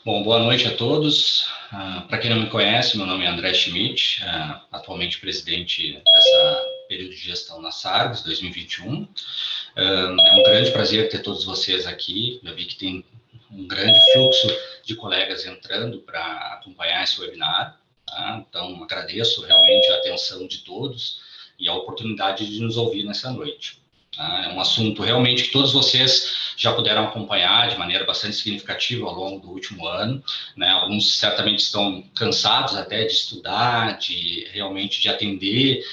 Bom, boa noite a todos. Para quem não me conhece, meu nome é André Schmidt, atualmente presidente dessa período de gestão na SARGS 2021. É um grande prazer ter todos vocês aqui. Eu vi que tem um grande fluxo de colegas entrando para acompanhar esse webinar. Tá? Então, agradeço realmente a atenção de todos e a oportunidade de nos ouvir nessa noite. É um assunto realmente que todos vocês já puderam acompanhar de maneira bastante significativa ao longo do último ano, né? Alguns certamente estão cansados até de estudar, de realmente de atender,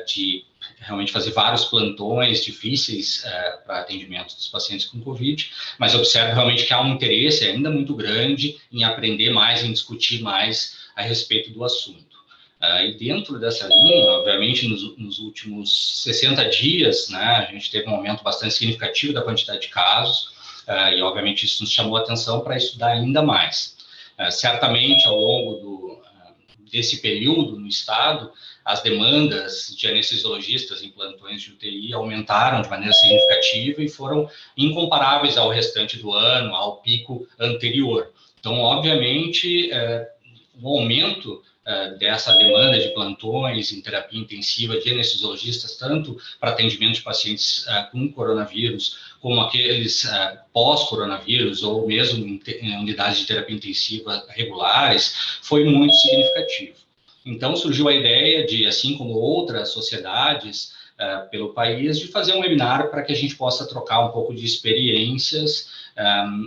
de realmente fazer vários plantões difíceis para atendimento dos pacientes com Covid, mas observo realmente que há um interesse ainda muito grande em aprender mais, em discutir mais a respeito do assunto. E dentro dessa linha, obviamente, nos últimos 60 dias, né, a gente teve um aumento bastante significativo da quantidade de casos, e obviamente isso nos chamou a atenção para estudar ainda mais. Certamente, ao longo desse período no estado, as demandas de anestesiologistas em plantões de UTI aumentaram de maneira significativa e foram incomparáveis ao restante do ano, ao pico anterior. Então, obviamente, o aumento dessa demanda de plantões em terapia intensiva de anestesiologistas, tanto para atendimento de pacientes com coronavírus, como aqueles pós-coronavírus, ou mesmo em unidades de terapia intensiva regulares, foi muito significativo. Então, surgiu a ideia de, assim como outras sociedades pelo país, de fazer um webinar para que a gente possa trocar um pouco de experiências.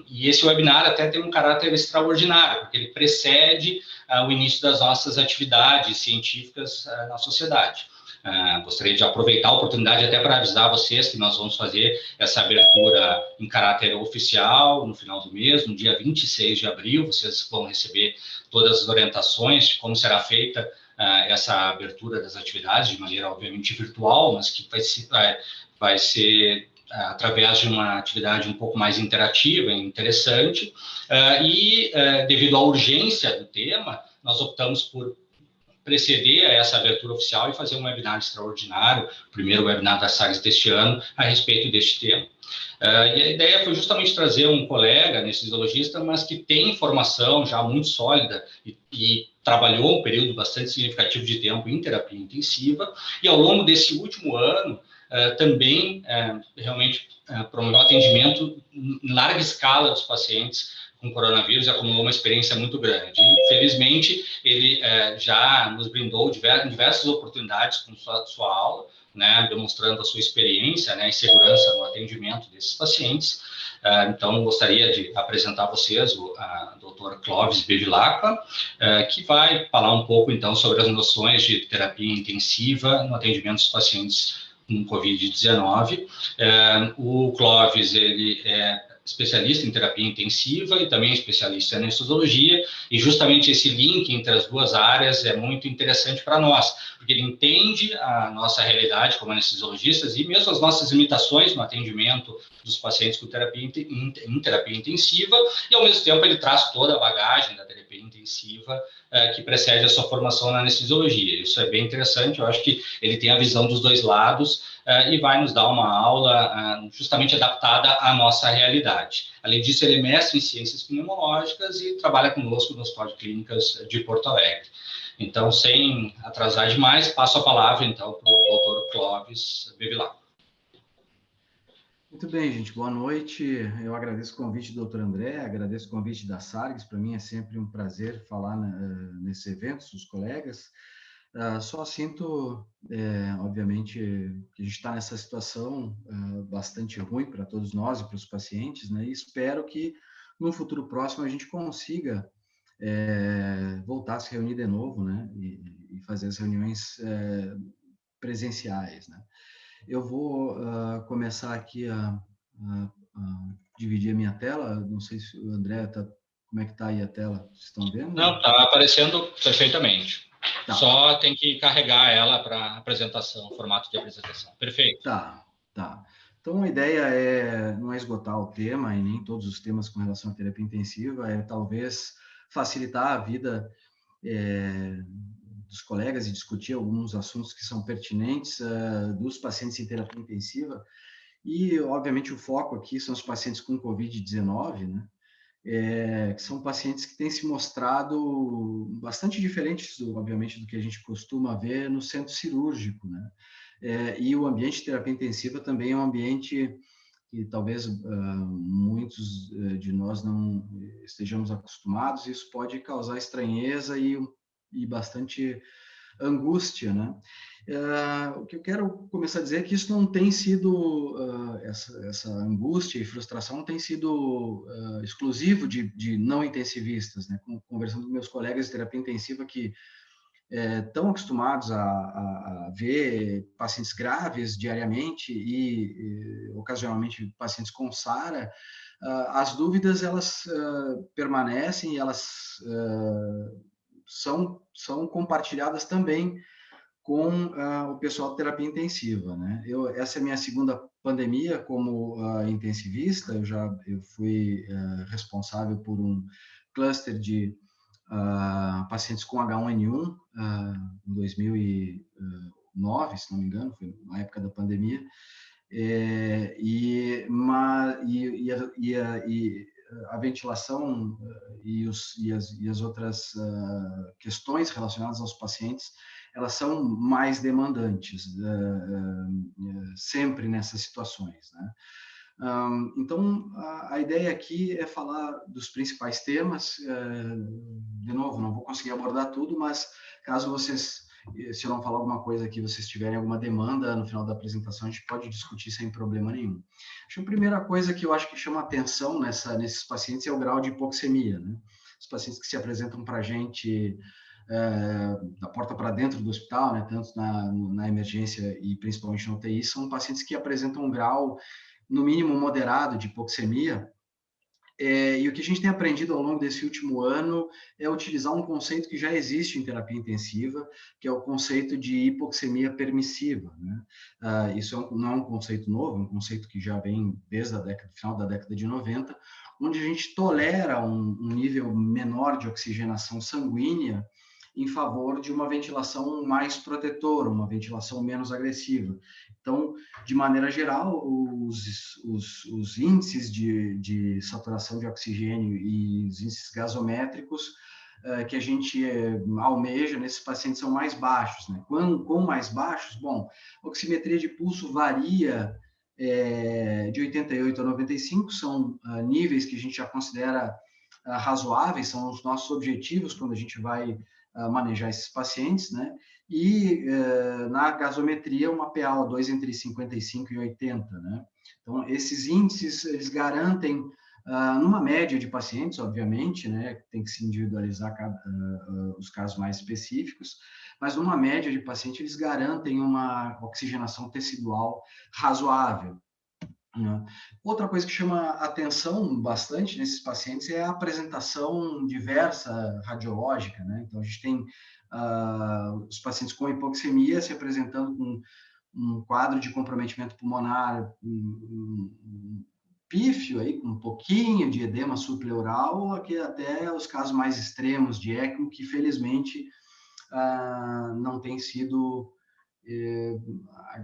E esse webinar até tem um caráter extraordinário, porque ele precede o início das nossas atividades científicas na sociedade. Gostaria de aproveitar a oportunidade até para avisar vocês que nós vamos fazer essa abertura em caráter oficial no final do mês, no dia 26 de abril. Vocês vão receber todas as orientações de como será feita essa abertura das atividades, de maneira obviamente virtual, mas que vai ser através de uma atividade um pouco mais interativa e interessante. Devido à urgência do tema, nós optamos por preceder a essa abertura oficial e fazer um webinar extraordinário, o primeiro webinar da SAGS deste ano, a respeito deste tema. E a ideia foi justamente trazer um colega anestesiologista, mas que tem formação já muito sólida e trabalhou um período bastante significativo de tempo em terapia intensiva, e ao longo desse último ano, também realmente promoveu atendimento em larga escala dos pacientes com coronavírus, acumulou uma experiência muito grande. E, felizmente, ele já nos brindou diversas oportunidades com sua aula, né, demonstrando a sua experiência, né, e segurança no atendimento desses pacientes. Então, gostaria de apresentar a vocês o Dr. Clóvis Bevilacqua, que vai falar um pouco, então, sobre as noções de terapia intensiva no atendimento dos pacientes com Covid-19. O Clóvis, ele é especialista em terapia intensiva e também especialista em anestesiologia, e justamente esse link entre as duas áreas é muito interessante para nós, porque ele entende a nossa realidade como anestesiologistas e mesmo as nossas limitações no atendimento dos pacientes com terapia em terapia intensiva, e ao mesmo tempo ele traz toda a bagagem da terapia intensiva que precede a sua formação na anestesiologia. Isso é bem interessante, eu acho que ele tem a visão dos dois lados, e vai nos dar uma aula justamente adaptada à nossa realidade. Além disso, ele é mestre em ciências pneumológicas e trabalha conosco no Hospital de Clínicas de Porto Alegre. Então, sem atrasar demais, passo a palavra, então, para o Dr. Clóvis Bevilacqua. Muito bem, gente. Boa noite. Eu agradeço o convite do Dr. André, agradeço o convite da SARGS. Para mim é sempre um prazer falar nesses eventos, os colegas. Só sinto, obviamente, que a gente está nessa situação bastante ruim para todos nós e para os pacientes, né? E espero que no futuro próximo a gente consiga voltar a se reunir de novo, né? E fazer as reuniões presenciais, né? Eu vou começar aqui a dividir a minha tela. Não sei se o André como é que está aí a tela? Vocês estão vendo? Não, está aparecendo perfeitamente. Tá. Só tem que carregar ela para apresentação, formato de apresentação. Perfeito. Tá. Então, a ideia não é esgotar o tema, e nem todos os temas com relação à terapia intensiva, é talvez facilitar a vida dos colegas e discutir alguns assuntos que são pertinentes dos pacientes em terapia intensiva. E, obviamente, o foco aqui são os pacientes com Covid-19, né? que são pacientes que têm se mostrado bastante diferentes, obviamente, do que a gente costuma ver no centro cirúrgico, né? E o ambiente de terapia intensiva também é um ambiente que talvez muitos de nós não estejamos acostumados, e isso pode causar estranheza e bastante angústia, né? O que eu quero começar a dizer é que isso não tem sido, essa angústia e frustração não tem sido exclusivo de não intensivistas, né? Conversando com meus colegas de terapia intensiva que estão acostumados a ver pacientes graves diariamente e ocasionalmente pacientes com SARA, as dúvidas elas permanecem e elas são compartilhadas também com o pessoal de terapia intensiva, né? Essa é a minha segunda pandemia como intensivista. Eu fui responsável por um cluster de pacientes com H1N1 em 2009, se não me engano, foi na época da pandemia. A ventilação e as outras questões relacionadas aos pacientes, elas são mais demandantes sempre nessas situações, né? Então, a ideia aqui é falar dos principais temas. De novo, não vou conseguir abordar tudo, mas caso vocês, se eu não falar alguma coisa aqui, vocês tiverem alguma demanda no final da apresentação, a gente pode discutir sem problema nenhum. Acho que a primeira coisa que eu acho que chama atenção nesses pacientes é o grau de hipoxemia, né? Os pacientes que se apresentam para a gente da porta para dentro do hospital, né, tanto na emergência e principalmente na UTI, são pacientes que apresentam um grau no mínimo moderado de hipoxemia, e o que a gente tem aprendido ao longo desse último ano é utilizar um conceito que já existe em terapia intensiva, que é o conceito de hipoxemia permissiva, né? Isso não é um conceito novo, é um conceito que já vem desde final da década de 90, onde a gente tolera um nível menor de oxigenação sanguínea em favor de uma ventilação mais protetora, uma ventilação menos agressiva. Então, de maneira geral, os índices de saturação de oxigênio e os índices gasométricos que a gente almeja nesses pacientes são mais baixos, né? Quão mais baixos? Bom, a oximetria de pulso varia de 88 a 95, são níveis que a gente já considera razoáveis, são os nossos objetivos quando a gente vai manejar esses pacientes, né? E na gasometria uma PaO2 entre 55 e 80, né? Então, esses índices, eles garantem, numa média de pacientes, obviamente, né? Tem que se individualizar os casos mais específicos, mas numa média de pacientes, eles garantem uma oxigenação tecidual razoável. Outra coisa que chama atenção bastante nesses pacientes é a apresentação diversa radiológica, né? Então, a gente tem os pacientes com hipoxemia se apresentando com um quadro de comprometimento pulmonar pífio, aí, com um pouquinho de edema subpleural, aqui até os casos mais extremos de ECMO, que felizmente não tem sido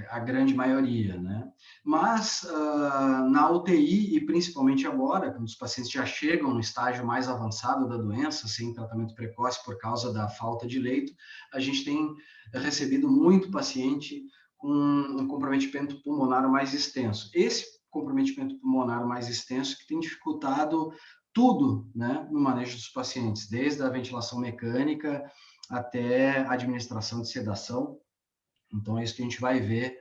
a grande maioria, né? Mas na UTI, e principalmente agora, quando os pacientes já chegam no estágio mais avançado da doença, sem tratamento precoce por causa da falta de leito, a gente tem recebido muito paciente com um comprometimento pulmonar mais extenso. Esse comprometimento pulmonar mais extenso que tem dificultado tudo, né, no manejo dos pacientes, desde a ventilação mecânica até a administração de sedação. Então, é isso que a gente vai ver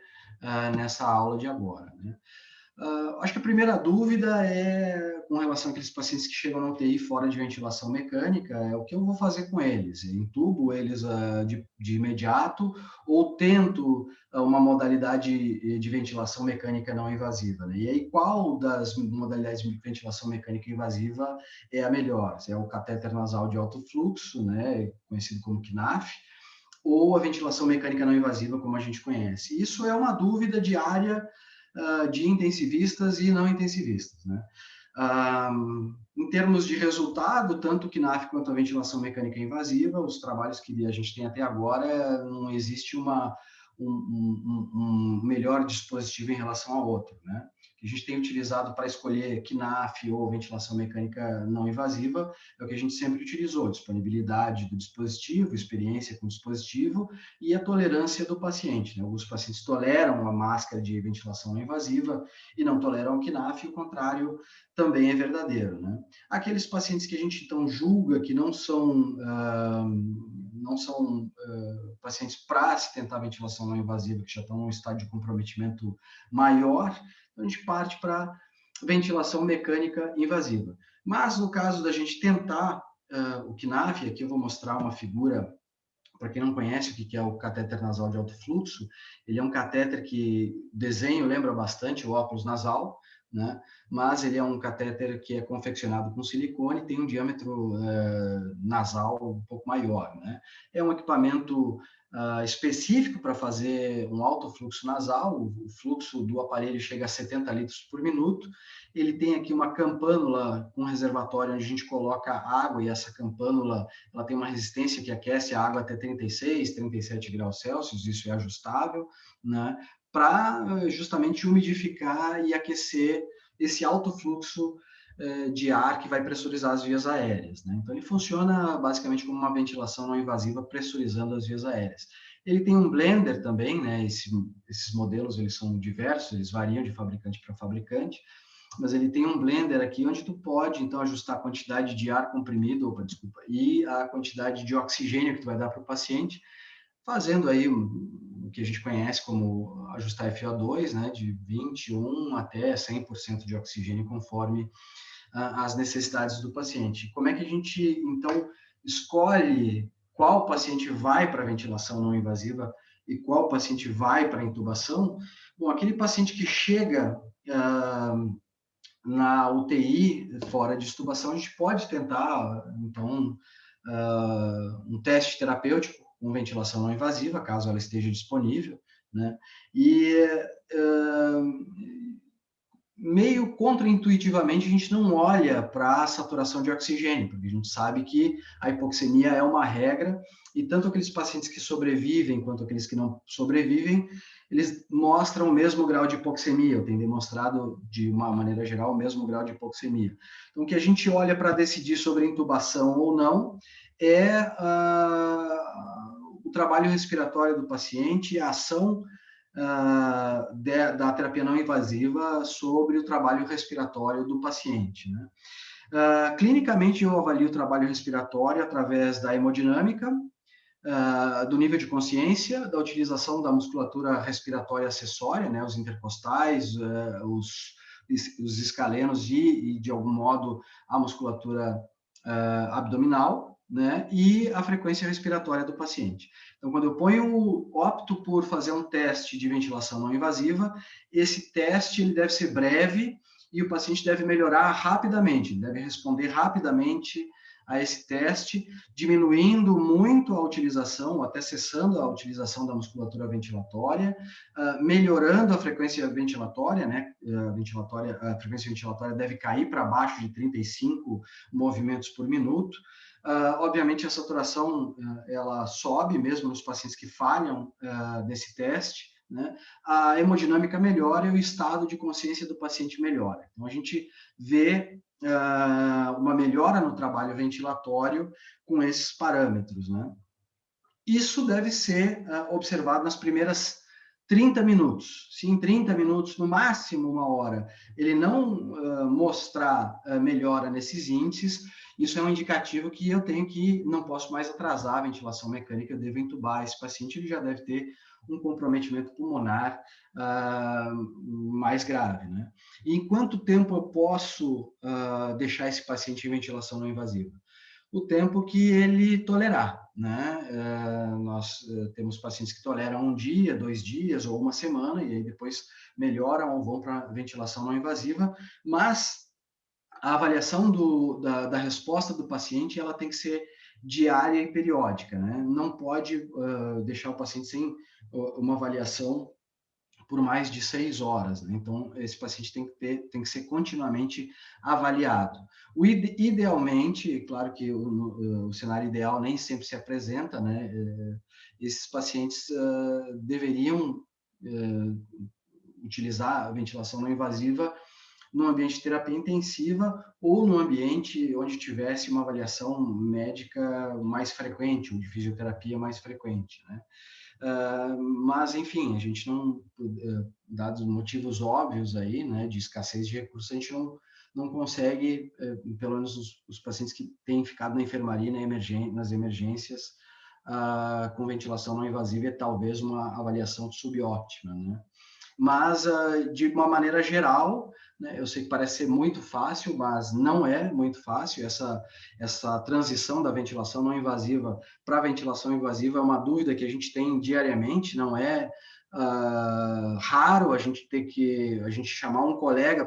nessa aula de agora, né? Acho que a primeira dúvida é com relação àqueles pacientes que chegam na UTI fora de ventilação mecânica, é o que eu vou fazer com eles? Eu entubo eles de imediato ou tento uma modalidade de ventilação mecânica não invasiva, né? E aí, qual das modalidades de ventilação mecânica invasiva é a melhor? Se é o catéter nasal de alto fluxo, né, conhecido como CNAF, ou a ventilação mecânica não invasiva, como a gente conhece. Isso é uma dúvida diária de intensivistas e não intensivistas, né? Em termos de resultado, tanto o CNAF quanto a ventilação mecânica invasiva, os trabalhos que a gente tem até agora, não existe um melhor dispositivo em relação ao outro, né? que a gente tem utilizado para escolher KNAF ou ventilação mecânica não invasiva é o que a gente sempre utilizou: disponibilidade do dispositivo, experiência com o dispositivo e a tolerância do paciente, né? Alguns pacientes toleram a máscara de ventilação não invasiva e não toleram o KNAF, e o contrário também é verdadeiro, né? Aqueles pacientes que a gente então julga que não são pacientes para se tentar ventilação não invasiva, que já estão num estado de comprometimento maior, então a gente parte para ventilação mecânica invasiva. Mas no caso da gente tentar o KNAF, aqui eu vou mostrar uma figura para quem não conhece o que é o catéter nasal de alto fluxo. Ele é um catéter que desenho lembra bastante o óculos nasal, né? Mas ele é um catéter que é confeccionado com silicone e tem um diâmetro nasal um pouco maior, né? É um equipamento específico para fazer um alto fluxo nasal. O fluxo do aparelho chega a 70 litros por minuto. Ele tem aqui uma campânula com reservatório onde a gente coloca água, e essa campânula ela tem uma resistência que aquece a água até 36, 37 graus Celsius, isso é ajustável, né? Para justamente umidificar e aquecer esse alto fluxo de ar que vai pressurizar as vias aéreas, né? Então, ele funciona basicamente como uma ventilação não invasiva, pressurizando as vias aéreas. Ele tem um blender também, né? Esses modelos, eles são diversos, eles variam de fabricante para fabricante, mas ele tem um blender aqui onde tu pode, então, ajustar a quantidade de ar comprimido, e a quantidade de oxigênio que tu vai dar para o paciente, fazendo aí o que a gente conhece como ajustar FO2, né, de 21 até 100% de oxigênio, conforme as necessidades do paciente. Como é que a gente, então, escolhe qual paciente vai para a ventilação não invasiva e qual paciente vai para a intubação? Bom, aquele paciente que chega na UTI, fora de extubação, a gente pode tentar, então, um teste terapêutico com ventilação não invasiva, caso ela esteja disponível, né? E meio contraintuitivamente, a gente não olha para a saturação de oxigênio, porque a gente sabe que a hipoxemia é uma regra, e tanto aqueles pacientes que sobrevivem quanto aqueles que não sobrevivem, eles mostram o mesmo grau de hipoxemia, ou têm demonstrado, de uma maneira geral, o mesmo grau de hipoxemia. Então, o que a gente olha para decidir sobre intubação ou não é o trabalho respiratório do paciente, a ação da terapia não invasiva sobre o trabalho respiratório do paciente, né? Clinicamente, eu avalio o trabalho respiratório através da hemodinâmica, do nível de consciência, da utilização da musculatura respiratória acessória, né, os intercostais, os escalenos e, de algum modo, a musculatura abdominal, né, e a frequência respiratória do paciente. Então, quando eu opto por fazer um teste de ventilação não invasiva, esse teste ele deve ser breve e o paciente deve melhorar rapidamente, deve responder rapidamente a esse teste, diminuindo muito a utilização, ou até cessando a utilização da musculatura ventilatória, melhorando a frequência ventilatória, né? A frequência ventilatória deve cair para abaixo de 35 movimentos por minuto. Obviamente, a saturação ela sobe mesmo nos pacientes que falham nesse teste, né? A hemodinâmica melhora e o estado de consciência do paciente melhora. Então, a gente vê uma melhora no trabalho ventilatório com esses parâmetros, né? Isso deve ser observado nas primeiras 30 minutos. Se em 30 minutos, no máximo uma hora, ele não mostrar melhora nesses índices, isso é um indicativo que não posso mais atrasar a ventilação mecânica, eu devo entubar esse paciente, ele já deve ter um comprometimento pulmonar mais grave, né? E em quanto tempo eu posso deixar esse paciente em ventilação não invasiva? O tempo que ele tolerar, né? Nós temos pacientes que toleram um dia, 2 dias ou uma semana, e aí depois melhoram ou vão para ventilação não invasiva, mas a avaliação da resposta do paciente ela tem que ser diária e periódica, né? Não pode deixar o paciente sem uma avaliação por mais de 6 horas, né? Então, esse paciente tem que ser continuamente avaliado. Idealmente, claro que o cenário ideal nem sempre se apresenta, né? Esses pacientes deveriam utilizar a ventilação não invasiva no ambiente de terapia intensiva ou no ambiente onde tivesse uma avaliação médica mais frequente, ou de fisioterapia mais frequente, né? Mas, enfim, a gente não, dados motivos óbvios aí, né, de escassez de recursos, a gente não consegue, pelo menos os pacientes que têm ficado na enfermaria, nas emergências, com ventilação não invasiva, é talvez uma avaliação subótima, né? Mas, de uma maneira geral, né, eu sei que parece ser muito fácil, mas não é muito fácil. Essa transição da ventilação não invasiva para a ventilação invasiva é uma dúvida que a gente tem diariamente, não é raro a gente chamar um colega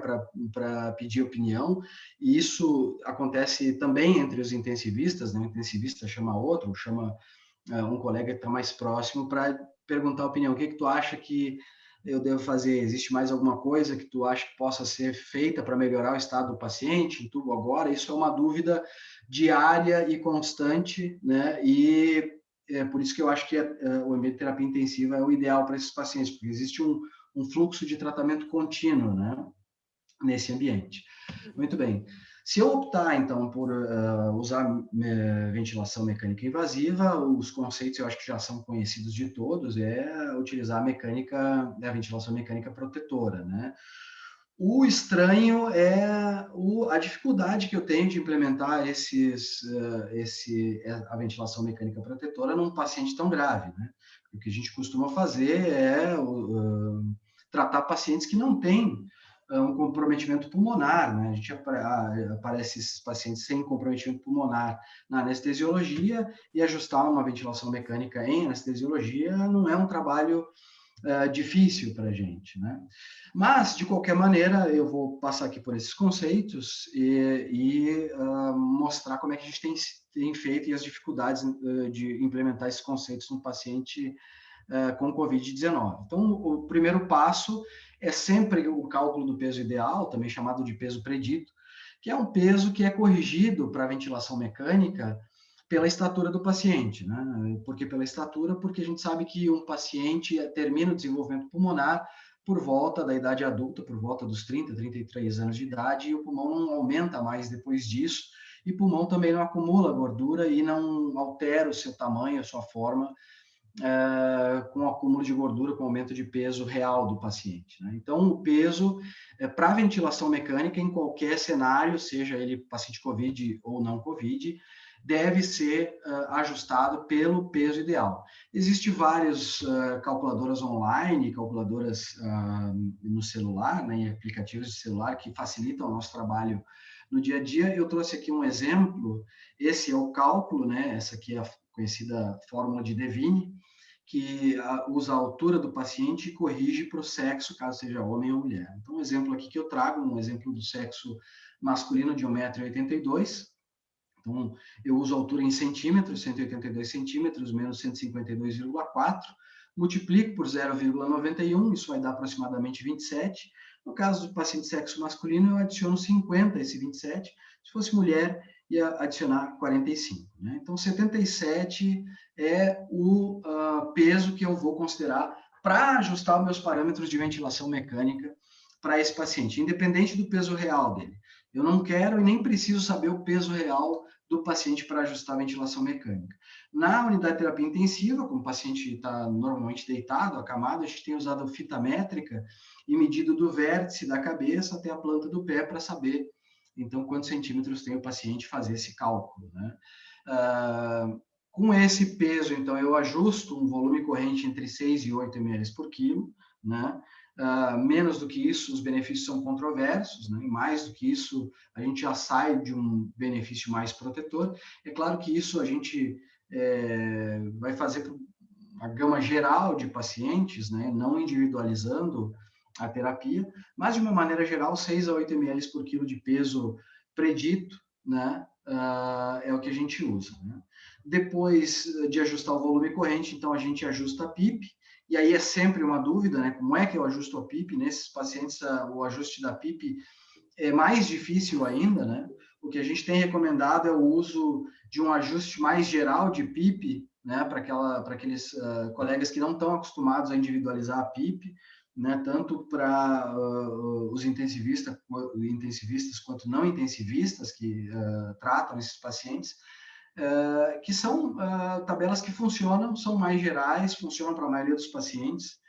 para pedir opinião, e isso acontece também entre os intensivistas, né? O intensivista chama outro, chama um colega que está mais próximo para perguntar a opinião. O que tu acha que eu devo fazer? Existe mais alguma coisa que tu acha que possa ser feita para melhorar o estado do paciente? Intubo agora? Isso é uma dúvida diária e constante, né? E é por isso que eu acho que o ambiente de terapia intensiva é o ideal para esses pacientes, porque existe um fluxo de tratamento contínuo, né, nesse ambiente. Muito bem. Se eu optar, então, por usar ventilação mecânica invasiva, os conceitos eu acho que já são conhecidos de todos, é utilizar a ventilação mecânica protetora, né? O estranho é a dificuldade que eu tenho de implementar a ventilação mecânica protetora num paciente tão grave, né? O que a gente costuma fazer é tratar pacientes que não têm um comprometimento pulmonar, né? A gente aparece esses pacientes sem comprometimento pulmonar na anestesiologia, e ajustar uma ventilação mecânica em anestesiologia não é um trabalho difícil para a gente, né? Mas, de qualquer maneira, eu vou passar aqui por esses conceitos e mostrar como é que a gente tem feito e as dificuldades de implementar esses conceitos no paciente com Covid-19. Então, o primeiro passo é sempre o cálculo do peso ideal, também chamado de peso predito, que é um peso que é corrigido para a ventilação mecânica pela estatura do paciente, né? Por que pela estatura? Porque a gente sabe que um paciente termina o desenvolvimento pulmonar por volta da idade adulta, por volta dos 30, 33 anos de idade, e o pulmão não aumenta mais depois disso, e o pulmão também não acumula gordura e não altera o seu tamanho, a sua forma, com acúmulo de gordura, com aumento de peso real do paciente, né? Então, o peso para ventilação mecânica, em qualquer cenário, seja ele paciente COVID ou não COVID, deve ser ajustado pelo peso ideal. Existem várias calculadoras online, calculadoras no celular, né, em aplicativos de celular, que facilitam o nosso trabalho no dia a dia. Eu trouxe aqui um exemplo. Esse é o cálculo, né? Essa aqui é a conhecida fórmula de Devine, que usa a altura do paciente e corrige para o sexo, caso seja homem ou mulher. Então, um exemplo aqui que eu trago, um exemplo do sexo masculino de 1,82 m. Então, eu uso a altura em centímetros, 182 centímetros menos 152,4, multiplico por 0,91, isso vai dar aproximadamente 27. No caso do paciente de sexo masculino, eu adiciono 50 a esse 27. Se fosse mulher, ia adicionar 45. Né? Então, 77 é o peso que eu vou considerar para ajustar os meus parâmetros de ventilação mecânica para esse paciente, independente do peso real dele. Eu não quero e nem preciso saber o peso real do paciente para ajustar a ventilação mecânica. Na unidade de terapia intensiva, como o paciente está normalmente deitado, acamado, a gente tem usado fita métrica e medido do vértice da cabeça até a planta do pé para saber, então, quantos centímetros tem o paciente, fazer esse cálculo, né? Com esse peso, então, eu ajusto um volume corrente entre 6 e 8 ml por quilo, né? Menos do que isso, os benefícios são controversos, né? E mais do que isso, a gente já sai de um benefício mais protetor. É claro que isso a gente vai fazer para a gama geral de pacientes, né? Não individualizando a terapia, mas de uma maneira geral, 6 a 8 ml por quilo de peso predito, né? É o que a gente usa, né? Depois de ajustar o volume corrente, então a gente ajusta a PIP, e aí é sempre uma dúvida, né? Como é que eu ajusto a PIP? Nesses pacientes, o ajuste da PIP é mais difícil ainda, né? O que a gente tem recomendado é o uso de um ajuste mais geral de PIP, né? Para aqueles colegas que não estão acostumados a individualizar a PIP, né, tanto para os intensivistas quanto não intensivistas que tratam esses pacientes, que são tabelas que funcionam, são mais gerais, funcionam para a maioria dos pacientes,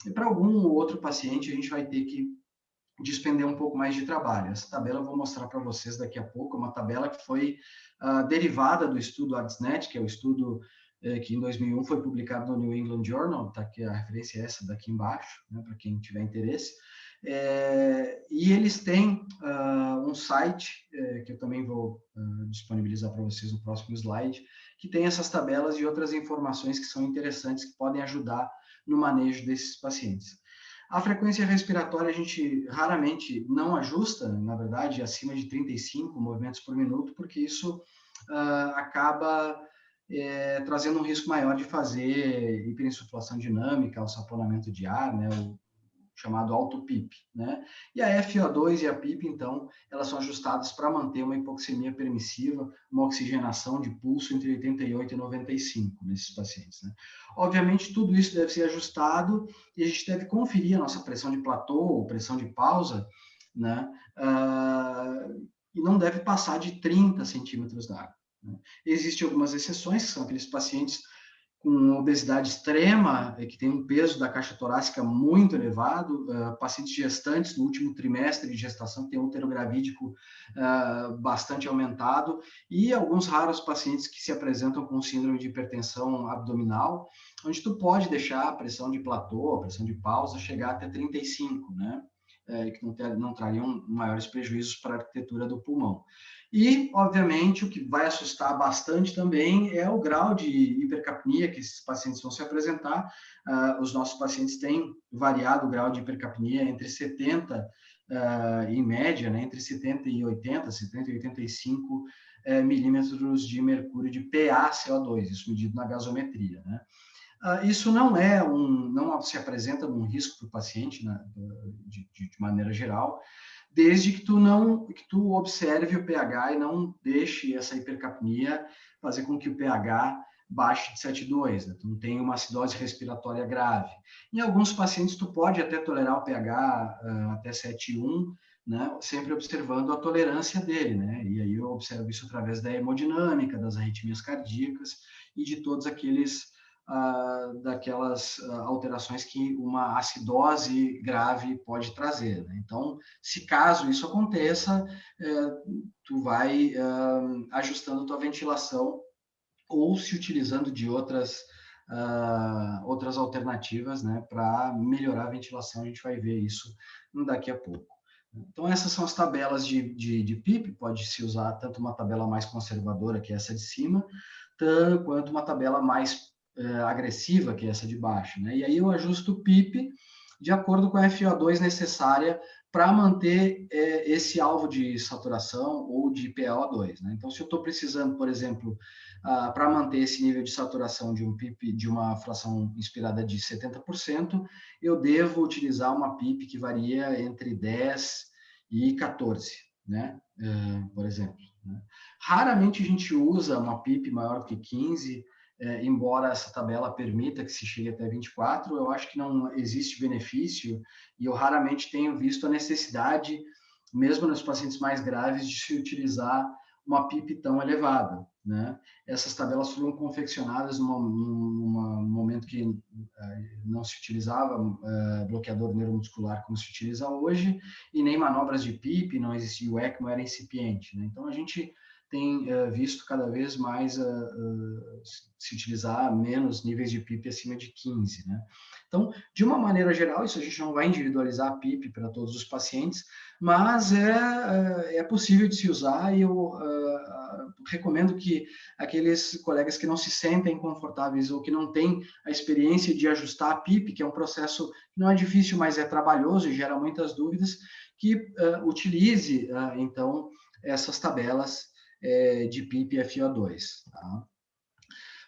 e para algum ou outro paciente a gente vai ter que despender um pouco mais de trabalho. Essa tabela eu vou mostrar para vocês daqui a pouco, é uma tabela que foi derivada do estudo ARDSNet, que é o estudo que em 2001 foi publicado no New England Journal, tá aqui, a referência é essa daqui embaixo, né, para quem tiver interesse. E eles têm um site, que eu também vou disponibilizar para vocês no próximo slide, que tem essas tabelas e outras informações que são interessantes, que podem ajudar no manejo desses pacientes. A frequência respiratória a gente raramente não ajusta, na verdade, acima de 35 movimentos por minuto, porque isso acaba trazendo um risco maior de fazer hiperinsuflação dinâmica, o saponamento de ar, né, o chamado auto-PIP, né? E a FO2 e a PIP, então, elas são ajustadas para manter uma hipoxemia permissiva, uma oxigenação de pulso entre 88 e 95 nesses pacientes, né? Obviamente, tudo isso deve ser ajustado e a gente deve conferir a nossa pressão de platô ou pressão de pausa, né? E não deve passar de 30 centímetros d'água, né? Existem algumas exceções, que são aqueles pacientes com obesidade extrema, que tem um peso da caixa torácica muito elevado, pacientes gestantes no último trimestre de gestação que tem um útero gravídico bastante aumentado, e alguns raros pacientes que se apresentam com síndrome de hipertensão abdominal, onde tu pode deixar a pressão de platô, a pressão de pausa, chegar até 35, né? Que não trariam maiores prejuízos para a arquitetura do pulmão. E, obviamente, o que vai assustar bastante também é o grau de hipercapnia que esses pacientes vão se apresentar. Os nossos pacientes têm variado o grau de hipercapnia entre 70, em média, né, entre 70 e 80, 70 e 85 milímetros de mercúrio de PaCO2, isso medido na gasometria, né? Isso não se apresenta um risco para o paciente, né, de maneira geral, desde que tu observe o pH e não deixe essa hipercapnia fazer com que o pH baixe de 7,2, né? Tu não tem uma acidose respiratória grave. Em alguns pacientes, tu pode até tolerar o pH até 7,1, né? Sempre observando a tolerância dele, né? E aí eu observo isso através da hemodinâmica, das arritmias cardíacas e de todos aqueles daquelas alterações que uma acidose grave pode trazer, né? Então, se caso isso aconteça, tu vai ajustando tua ventilação ou se utilizando de outras alternativas, né, para melhorar a ventilação. A gente vai ver isso daqui a pouco. Então, essas são as tabelas de PIP, pode-se usar tanto uma tabela mais conservadora, que é essa de cima, quanto uma tabela mais agressiva, que é essa de baixo, né? E aí eu ajusto o PIP de acordo com a FO2 necessária para manter esse alvo de saturação ou de PaO2, né? Então, se eu estou precisando, por exemplo, para manter esse nível de saturação de um PIP, de uma fração inspirada de 70%, eu devo utilizar uma PIP que varia entre 10 e 14, né? Por exemplo, né? Raramente a gente usa uma PIP maior que 15, embora essa tabela permita que se chegue até 24, eu acho que não existe benefício e eu raramente tenho visto a necessidade, mesmo nos pacientes mais graves, de se utilizar uma PIP tão elevada, né? Essas tabelas foram confeccionadas num momento que não se utilizava bloqueador neuromuscular como se utiliza hoje, e nem manobras de PIP, não existia o ECMO, era incipiente, né? Então, a gente tem visto cada vez mais se utilizar menos níveis de PIP acima de 15, né? Então, de uma maneira geral, isso a gente não vai individualizar a PIP para todos os pacientes, mas é possível de se usar e eu recomendo que aqueles colegas que não se sentem confortáveis ou que não têm a experiência de ajustar a PIP, que é um processo que não é difícil, mas é trabalhoso e gera muitas dúvidas, que utilize, então, essas tabelas de PIP e FO2. Tá?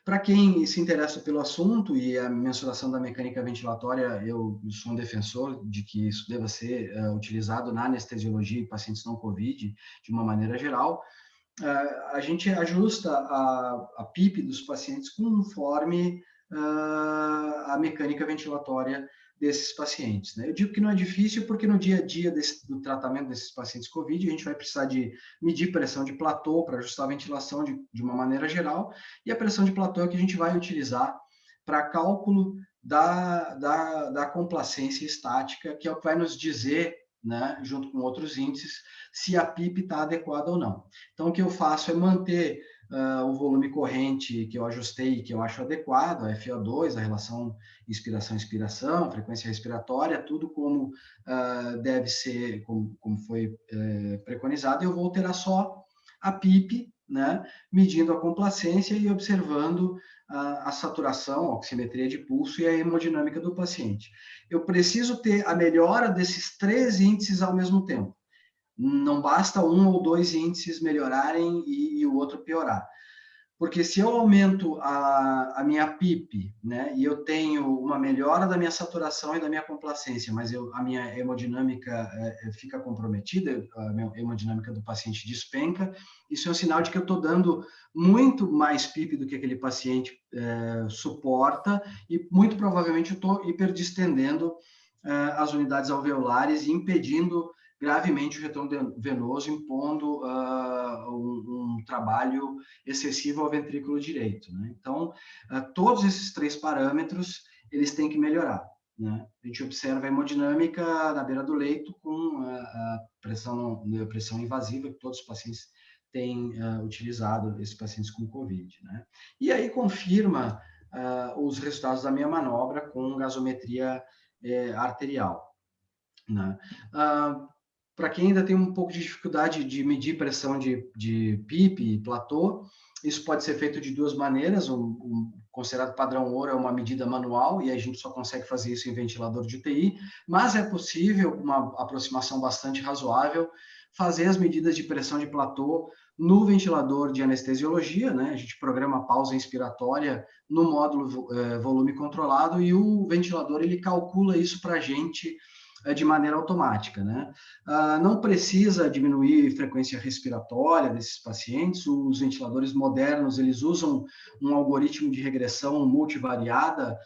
Para quem se interessa pelo assunto e a mensuração da mecânica ventilatória, eu sou um defensor de que isso deva ser utilizado na anestesiologia e pacientes não COVID, de uma maneira geral. A gente ajusta a PIP dos pacientes conforme a mecânica ventilatória desses pacientes, né? Eu digo que não é difícil porque no dia a dia do tratamento desses pacientes COVID, a gente vai precisar de medir pressão de platô para ajustar a ventilação de uma maneira geral, e a pressão de platô é que a gente vai utilizar para cálculo da complacência estática, que é o que vai nos dizer, né, junto com outros índices, se a PIP está adequada ou não. Então, o que eu faço é manter o volume corrente que eu ajustei, que eu acho adequado, a FO2, a relação inspiração-expiração, frequência respiratória, tudo como deve ser, como foi preconizado, e eu vou alterar só a PIP, né, medindo a complacência e observando a saturação, a oximetria de pulso e a hemodinâmica do paciente. Eu preciso ter a melhora desses 3 índices ao mesmo tempo. Não basta um ou 2 índices melhorarem e o outro piorar. Porque se eu aumento a minha PIP, né, e eu tenho uma melhora da minha saturação e da minha complacência, mas a minha hemodinâmica fica comprometida, a minha hemodinâmica do paciente despenca, isso é um sinal de que eu estou dando muito mais PIP do que aquele paciente suporta, e muito provavelmente eu estou hiperdistendendo as unidades alveolares e impedindo gravemente o retorno venoso, impondo um trabalho excessivo ao ventrículo direito, né? Então, todos esses 3 parâmetros, eles têm que melhorar, né? A gente observa a hemodinâmica na beira do leito com a pressão invasiva, que todos os pacientes têm utilizado, esses pacientes com COVID, né? E aí confirma os resultados da minha manobra com gasometria arterial, né? Para quem ainda tem um pouco de dificuldade de medir pressão de PIP e platô, isso pode ser feito de 2 maneiras. O considerado padrão ouro é uma medida manual, e a gente só consegue fazer isso em ventilador de UTI, mas é possível, com uma aproximação bastante razoável, fazer as medidas de pressão de platô no ventilador de anestesiologia, né? A gente programa a pausa inspiratória no módulo volume controlado, e o ventilador ele calcula isso para a gente de maneira automática, né? Não precisa diminuir frequência respiratória desses pacientes. Os ventiladores modernos, eles usam um algoritmo de regressão multivariada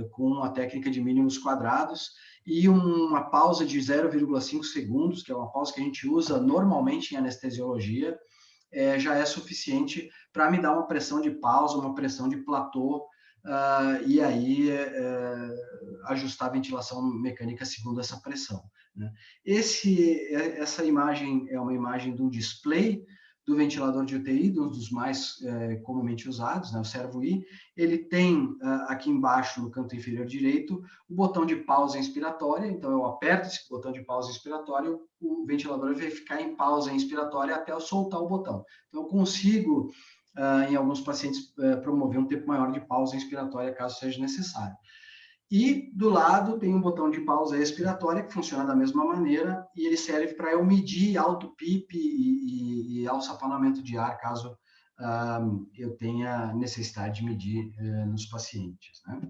com a técnica de mínimos quadrados e uma pausa de 0,5 segundos, que é uma pausa que a gente usa normalmente em anestesiologia, já é suficiente para me dar uma pressão de pausa, uma pressão de platô, e aí ajustar a ventilação mecânica segundo essa pressão, né? Essa imagem é uma imagem do display do ventilador de UTI, um dos mais comumente usados, né, o Servo-I. Ele tem aqui embaixo, no canto inferior direito, o botão de pausa inspiratória. Então, eu aperto esse botão de pausa inspiratória, o ventilador vai ficar em pausa inspiratória até eu soltar o botão. Então, eu consigo, em alguns pacientes, promover um tempo maior de pausa inspiratória, caso seja necessário. E do lado tem um botão de pausa expiratória, que funciona da mesma maneira, e ele serve para eu medir auto-PIP e alçapanamento de ar, caso eu tenha necessidade de medir nos pacientes, né?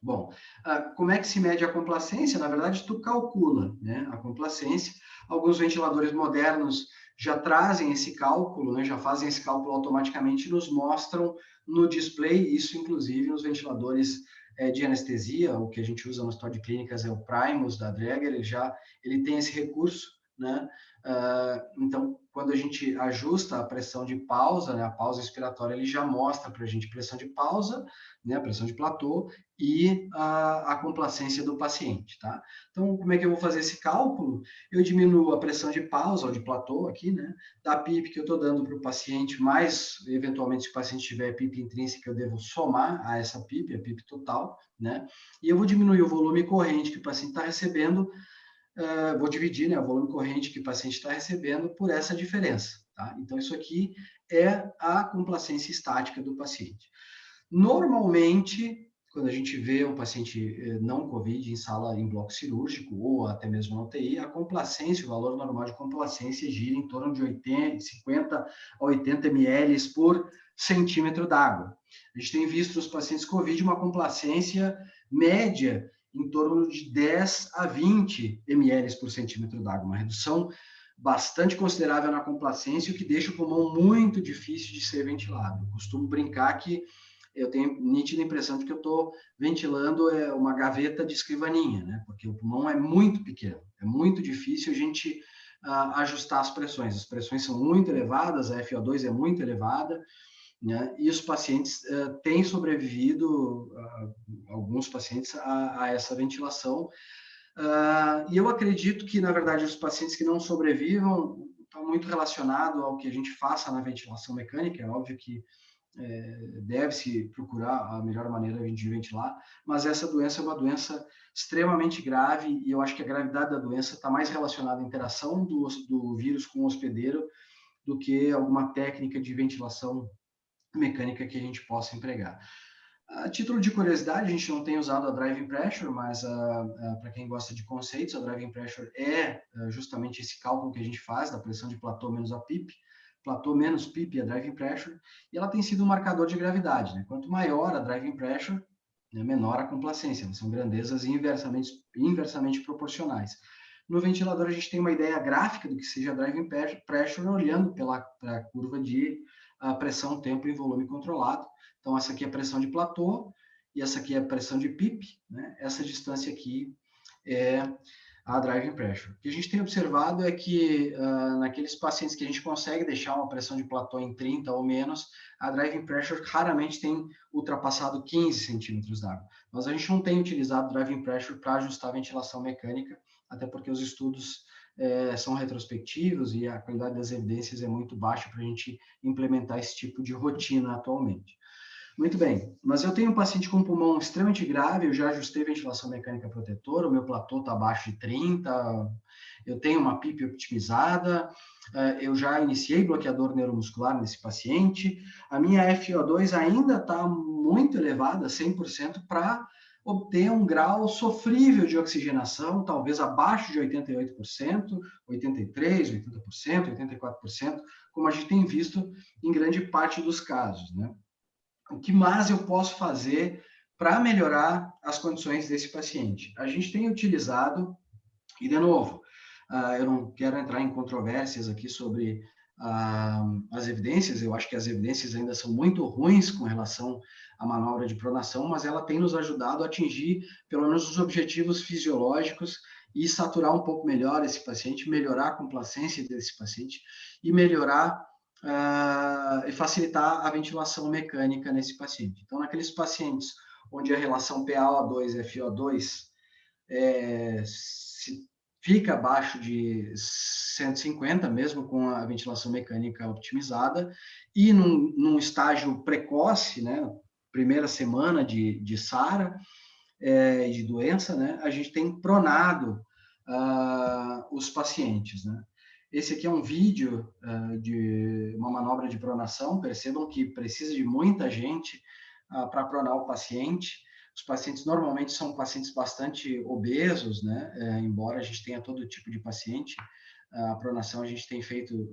Bom, como é que se mede a complacência? Na verdade, tu calcula, né, a complacência. Alguns ventiladores modernos já trazem esse cálculo, né, já fazem esse cálculo automaticamente e nos mostram no display, isso inclusive nos ventiladores de anestesia. O que a gente usa no hospital de clínicas é o Primus da Dräger, ele tem esse recurso, né? Então, quando a gente ajusta a pressão de pausa, né, a pausa expiratória, ele já mostra para a gente pressão de pausa, né, a pressão de platô e a complacência do paciente, tá? Então, como é que eu vou fazer esse cálculo? Eu diminuo a pressão de pausa ou de platô aqui, né, da PIP que eu estou dando para o paciente, mais, eventualmente, se o paciente tiver PIP intrínseca, eu devo somar a essa PIP, a PIP total, né? E eu vou diminuir o volume corrente que o paciente está recebendo, vou dividir, né, o volume corrente que o paciente está recebendo por essa diferença, tá? Então, isso aqui é a complacência estática do paciente. Normalmente, quando a gente vê um paciente não COVID em bloco cirúrgico ou até mesmo na UTI, a complacência, o valor normal de complacência gira em torno de 50 a 80 ml por centímetro d'água. A gente tem visto nos pacientes COVID uma complacência média em torno de 10 a 20 ml por centímetro d'água, uma redução bastante considerável na complacência, o que deixa o pulmão muito difícil de ser ventilado. Eu costumo brincar que eu tenho nítida impressão de que eu estou ventilando uma gaveta de escrivaninha, né? Porque o pulmão é muito pequeno, é muito difícil a gente ajustar as pressões são muito elevadas, a FO2 é muito elevada, né? E os pacientes têm sobrevivido, alguns pacientes, a essa ventilação. E eu acredito que, na verdade, os pacientes que não sobrevivam estão muito relacionados ao que a gente faça na ventilação mecânica. É óbvio que deve-se procurar a melhor maneira de ventilar, mas essa doença é uma doença extremamente grave e eu acho que a gravidade da doença está mais relacionada à interação do vírus com o hospedeiro do que alguma técnica de ventilação mecânica que a gente possa empregar. A título de curiosidade, a gente não tem usado a driving pressure, mas para quem gosta de conceitos, a driving pressure é justamente esse cálculo que a gente faz da pressão de platô menos a PIP. Platô menos PIP é a driving pressure, e ela tem sido um marcador de gravidade, né? Quanto maior a driving pressure, menor a complacência. Elas são grandezas inversamente proporcionais. No ventilador, a gente tem uma ideia gráfica do que seja a driving pressure, olhando para a curva de pressão, tempo e volume controlado. Então, essa aqui é a pressão de platô, e essa aqui é a pressão de PIP, né? Essa distância aqui é a driving pressure. O que a gente tem observado é que naqueles pacientes que a gente consegue deixar uma pressão de platô em 30 ou menos, a driving pressure raramente tem ultrapassado 15 centímetros d'água. Mas a gente não tem utilizado driving pressure para ajustar a ventilação mecânica, até porque os estudos são retrospectivos e a qualidade das evidências é muito baixa para a gente implementar esse tipo de rotina atualmente. Muito bem, mas eu tenho um paciente com um pulmão extremamente grave, eu já ajustei ventilação mecânica protetora, o meu platô está abaixo de 30, eu tenho uma PIP optimizada, eu já iniciei bloqueador neuromuscular nesse paciente, a minha FO2 ainda está muito elevada, 100%, para obter um grau sofrível de oxigenação, talvez abaixo de 88%, 83%, 80%, 84%, como a gente tem visto em grande parte dos casos, né? O que mais eu posso fazer para melhorar as condições desse paciente? A gente tem utilizado, e de novo, eu não quero entrar em controvérsias aqui sobre as evidências, eu acho que as evidências ainda são muito ruins com relação à manobra de pronação, mas ela tem nos ajudado a atingir pelo menos os objetivos fisiológicos e saturar um pouco melhor esse paciente, melhorar a complacência desse paciente e melhorar e facilitar a ventilação mecânica nesse paciente. Então, naqueles pacientes onde a relação PaO2 e FO2 fica abaixo de 150, mesmo com a ventilação mecânica optimizada, e num estágio precoce, né, primeira semana de SARA, de doença, né, a gente tem pronado os pacientes, né. Esse aqui é um vídeo de uma manobra de pronação. Percebam que precisa de muita gente para pronar o paciente. Os pacientes normalmente são pacientes bastante obesos, né? Embora a gente tenha todo tipo de paciente, a pronação a gente tem feito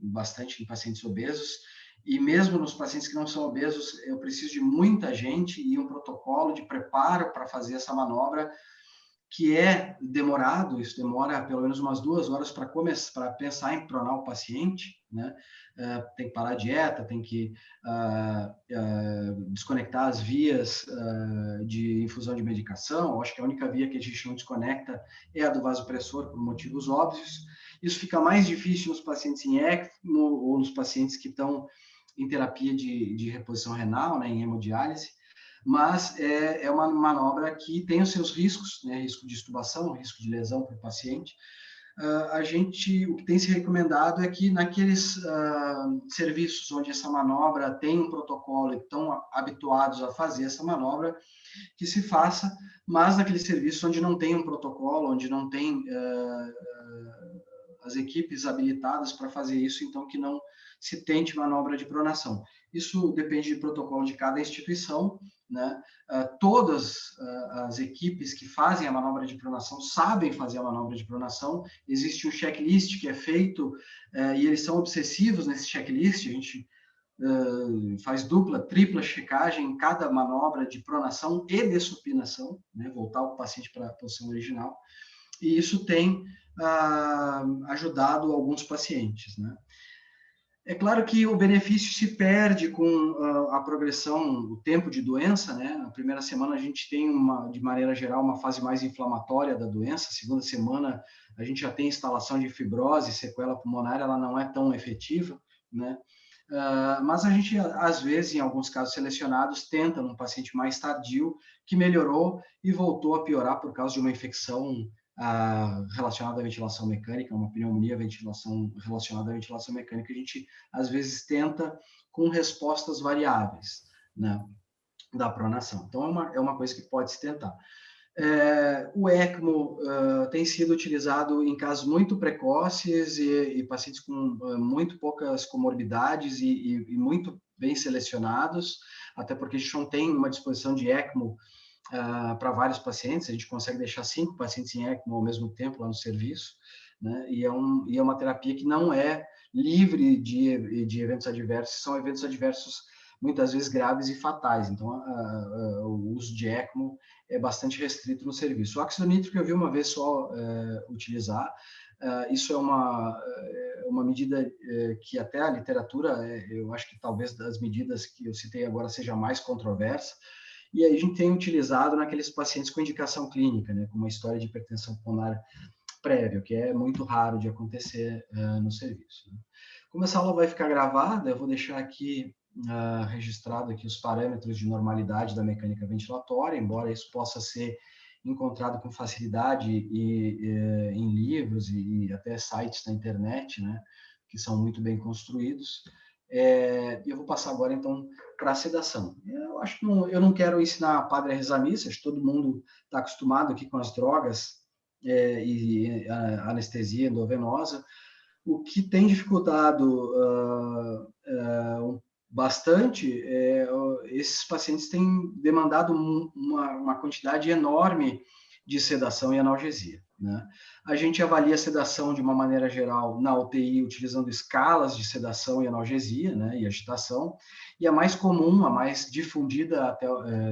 bastante em pacientes obesos. E mesmo nos pacientes que não são obesos, eu preciso de muita gente e um protocolo de preparo para fazer essa manobra, que é demorado. Isso demora pelo menos umas 2 horas para pensar em pronar o paciente, né? Tem que parar a dieta, tem que desconectar as vias de infusão de medicação. Eu acho que a única via que a gente não desconecta é a do vasopressor, por motivos óbvios. Isso fica mais difícil nos pacientes em ECMO ou nos pacientes que estão em terapia de reposição renal, né, em hemodiálise. Mas é uma manobra que tem os seus riscos, né? Risco de extubação, risco de lesão para o paciente. O que tem se recomendado é que naqueles serviços onde essa manobra tem um protocolo e estão habituados a fazer essa manobra, que se faça, mas naqueles serviços onde não tem um protocolo, onde não tem as equipes habilitadas para fazer isso, então que não se tente manobra de pronação. Isso depende do protocolo de cada instituição, né? Todas as equipes que fazem a manobra de pronação sabem fazer a manobra de pronação. Existe um checklist que é feito e eles são obsessivos nesse checklist. A gente faz dupla, tripla checagem em cada manobra de pronação e de supinação, né? Voltar o paciente para a posição original. E isso tem ajudado alguns pacientes, né? É claro que o benefício se perde com a progressão, o tempo de doença, né? Na primeira semana a gente tem, de maneira geral, uma fase mais inflamatória da doença. A segunda semana a gente já tem instalação de fibrose, sequela pulmonar, ela não é tão efetiva, né? Mas a gente, às vezes, em alguns casos selecionados, tenta num paciente mais tardio que melhorou e voltou a piorar por causa de uma infecção relacionada à ventilação mecânica, uma pneumonia relacionada à ventilação mecânica, a gente às vezes tenta com respostas variáveis, né, da pronação. Então, é uma coisa que pode se tentar. O ECMO tem sido utilizado em casos muito precoces e pacientes com muito poucas comorbidades e muito bem selecionados, até porque a gente não tem uma disposição de ECMO para vários pacientes, a gente consegue deixar 5 pacientes em ECMO ao mesmo tempo lá no serviço, né? E é uma terapia que não é livre de eventos adversos, são eventos adversos muitas vezes graves e fatais, então o uso de ECMO é bastante restrito no serviço. O óxido nítrico eu vi uma vez só utilizar, isso é uma medida que até a literatura, eu acho que talvez das medidas que eu citei agora seja mais controversa, e aí a gente tem utilizado naqueles pacientes com indicação clínica, né, com uma história de hipertensão pulmonar prévia, que é muito raro de acontecer no serviço. Né. Como essa aula vai ficar gravada, eu vou deixar aqui registrado aqui os parâmetros de normalidade da mecânica ventilatória, embora isso possa ser encontrado com facilidade em livros e até sites na internet, né, que são muito bem construídos. Eu vou passar agora, então, para a sedação. Eu acho que eu não quero ensinar a padre a rezar missa, acho que todo mundo está acostumado aqui com as drogas e a anestesia endovenosa. O que tem dificultado bastante, esses pacientes têm demandado uma quantidade enorme de sedação e analgesia. Né? A gente avalia a sedação de uma maneira geral na UTI utilizando escalas de sedação e analgesia, né, e agitação, e a mais comum, a mais difundida até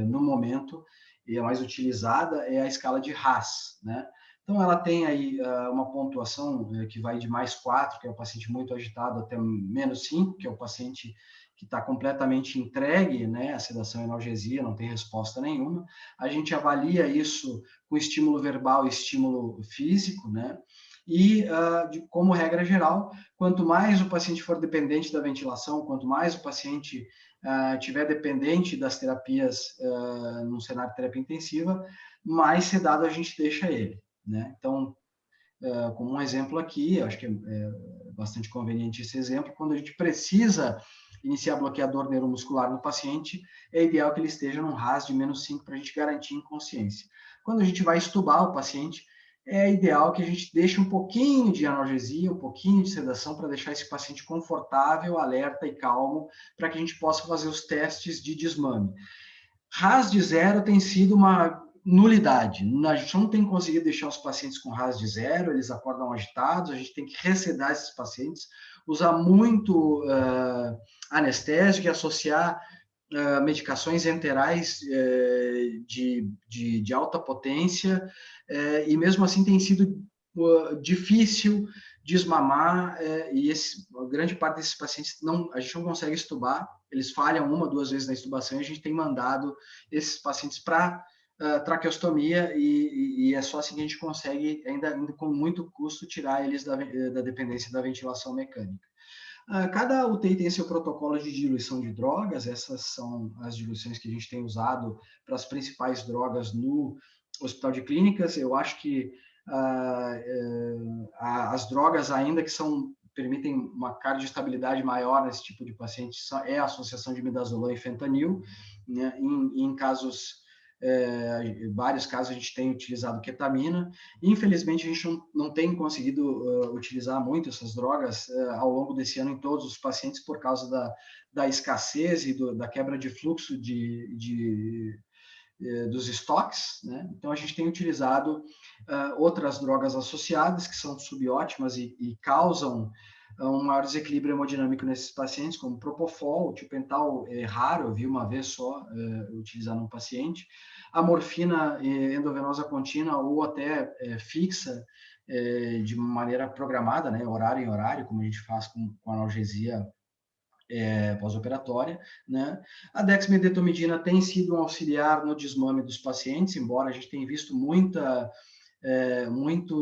no momento, e a mais utilizada é a escala de Haas, né? Então, ela tem aí uma pontuação que vai de +4, que é o paciente muito agitado, até -5, que é o paciente que está completamente entregue, né, à sedação e analgesia, não tem resposta nenhuma. A gente avalia isso com estímulo verbal e estímulo físico, né? E, como regra geral, quanto mais o paciente for dependente da ventilação, quanto mais o paciente tiver dependente das terapias num cenário de terapia intensiva, mais sedado a gente deixa ele. Né? Então, como um exemplo aqui, acho que é bastante conveniente esse exemplo, quando a gente precisa iniciar bloqueador neuromuscular no paciente, é ideal que ele esteja num RAS de -5 para a gente garantir inconsciência. Quando a gente vai estubar o paciente, é ideal que a gente deixe um pouquinho de analgesia, um pouquinho de sedação para deixar esse paciente confortável, alerta e calmo, para que a gente possa fazer os testes de desmame. RAS de 0 tem sido uma nulidade. A gente não tem conseguido deixar os pacientes com RAS de 0, eles acordam agitados, a gente tem que ressedar esses pacientes, usar muito anestésico e associar medicações enterais de alta potência, e mesmo assim tem sido difícil desmamar, e a grande parte desses pacientes a gente não consegue estubar, eles falham 1, 2 vezes na estubação, e a gente tem mandado esses pacientes para traqueostomia, e é só assim que a gente consegue, ainda com muito custo, tirar eles da dependência da ventilação mecânica. Cada UTI tem seu protocolo de diluição de drogas, essas são as diluições que a gente tem usado para as principais drogas no hospital de clínicas. Eu acho que as drogas ainda que permitem uma cardioestabilidade maior nesse tipo de paciente é a associação de midazolam e fentanil, né? Em casos vários casos a gente tem utilizado ketamina. Infelizmente, a gente não tem conseguido utilizar muito essas drogas ao longo desse ano em todos os pacientes por causa da escassez e da quebra de fluxo dos estoques, né? Então, a gente tem utilizado outras drogas associadas que são subótimas e causam um maior desequilíbrio hemodinâmico nesses pacientes, como propofol, o tiopental é raro, eu vi uma vez só utilizar num paciente, a morfina endovenosa contínua ou até fixa, de maneira programada, né, horário em horário, como a gente faz com analgesia pós-operatória, né? A dexmedetomidina tem sido um auxiliar no desmame dos pacientes, embora a gente tenha visto muito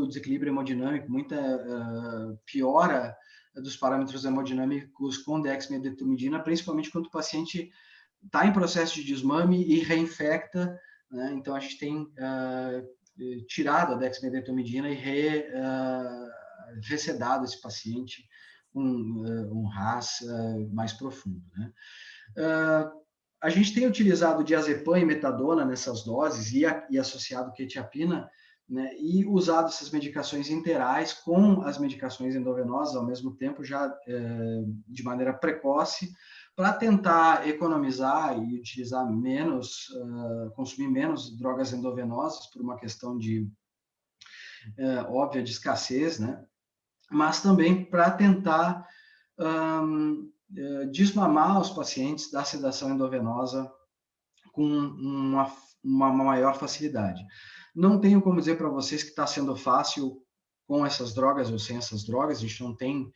desequilíbrio hemodinâmico, muita piora dos parâmetros hemodinâmicos com dexmedetomidina, principalmente quando o paciente está em processo de desmame e reinfecta, né? Então a gente tem tirado a dexmedetomidina e recedado esse paciente com um RAS mais profundo, né? A gente tem utilizado diazepam e metadona nessas doses e associado quetiapina, né, e usado essas medicações interais com as medicações endovenosas ao mesmo tempo, já de maneira precoce, para tentar economizar e utilizar menos, consumir menos drogas endovenosas por uma questão de óbvia de escassez, né? Mas também para tentar desmamar os pacientes da sedação endovenosa com uma maior facilidade. Não tenho como dizer para vocês que está sendo fácil com essas drogas ou sem essas drogas, a gente não tem,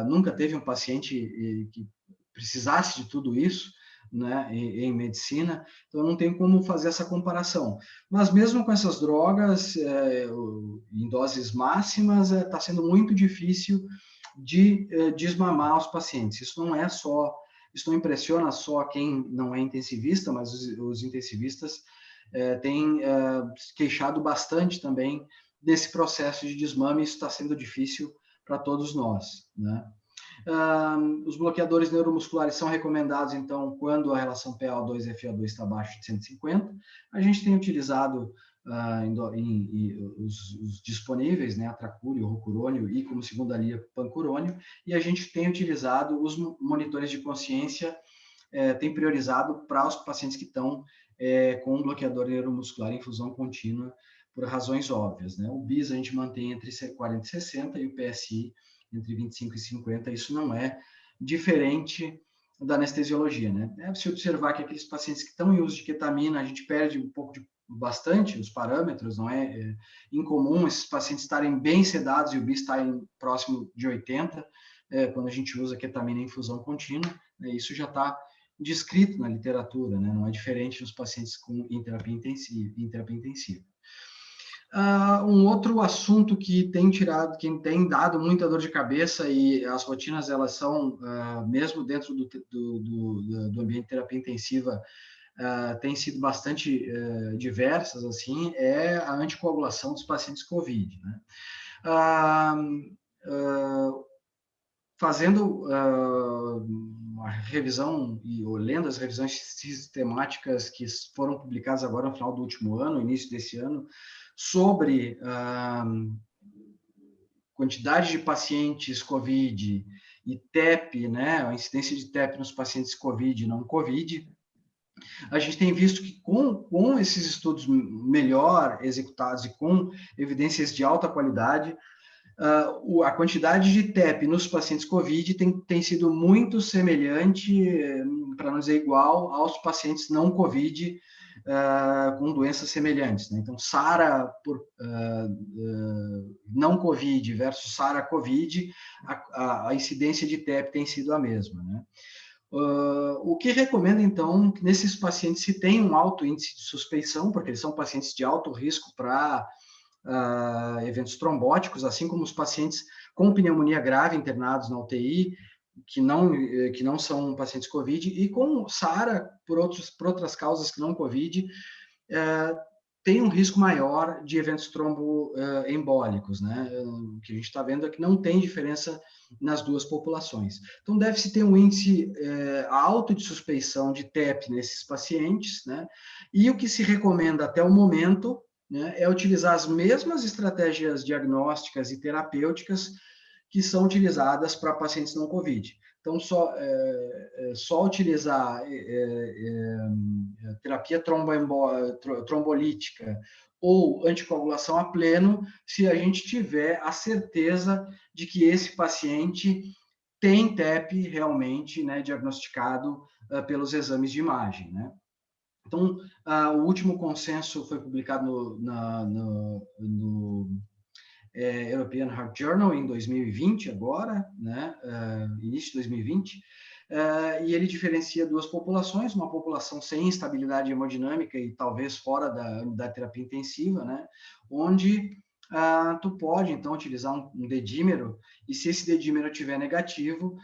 nunca teve um paciente que precisasse de tudo isso, né, em medicina, então não tem como fazer essa comparação. Mas mesmo com essas drogas, em doses máximas, está sendo muito difícil de desmamar os pacientes. Isso não impressiona só quem não é intensivista, mas os intensivistas têm queixado bastante também desse processo de desmame. Isso está sendo difícil para todos nós, né? Os bloqueadores neuromusculares são recomendados, então, quando a relação PaO2-FeO2 está abaixo de 150. A gente tem utilizado os disponíveis, né, atracúrio, rocurônio e, como segunda linha, pancurônio, e a gente tem utilizado os monitores de consciência, tem priorizado para os pacientes que estão com um bloqueador neuromuscular em infusão contínua, por razões óbvias, né? O BIS a gente mantém entre 40 e 60 e o PSI entre 25 e 50, isso não é diferente da anestesiologia, né? Deve-se observar que aqueles pacientes que estão em uso de ketamina, a gente perde bastante os parâmetros, não é incomum esses pacientes estarem bem sedados e o BIS estarem próximo de 80, quando a gente usa ketamina em infusão contínua, né? Isso já está descrito na literatura, né? Não é diferente nos pacientes em terapia intensiva. Um outro assunto que tem dado muita dor de cabeça, e as rotinas elas são, mesmo dentro do ambiente de terapia intensiva, têm sido bastante diversas, assim, é a anticoagulação dos pacientes COVID, né? Fazendo uma revisão e lendo as revisões sistemáticas que foram publicadas agora no final do último ano, início desse ano, sobre quantidade de pacientes COVID e TEP, né, a incidência de TEP nos pacientes COVID e não COVID, a gente tem visto que com esses estudos melhor executados e com evidências de alta qualidade, a quantidade de TEP nos pacientes COVID tem sido muito semelhante, para não dizer igual, aos pacientes não COVID com doenças semelhantes, né? Então, SARA não COVID versus SARA COVID, a incidência de TEP tem sido a mesma, né? O que recomenda, então, que nesses pacientes se tenha um alto índice de suspeição, porque eles são pacientes de alto risco para eventos trombóticos, assim como os pacientes com pneumonia grave internados na UTI, que não são pacientes COVID, e com SARA, por outras causas que não COVID, tem um risco maior de eventos tromboembólicos, né? O que a gente está vendo é que não tem diferença nas duas populações. Então, deve-se ter um índice alto de suspeição de TEP nesses pacientes, né? E o que se recomenda até o momento, né, é utilizar as mesmas estratégias diagnósticas e terapêuticas que são utilizadas para pacientes não COVID. Então, só utilizar terapia trombolítica ou anticoagulação a pleno se a gente tiver a certeza de que esse paciente tem TEP realmente, né, diagnosticado pelos exames de imagem, né? Então, o último consenso foi publicado no European Heart Journal em 2020, agora, né, início de 2020, e ele diferencia duas populações, uma população sem instabilidade hemodinâmica e talvez fora da terapia intensiva, né, onde tu pode, então, utilizar um dedímero, e se esse dedímero estiver negativo,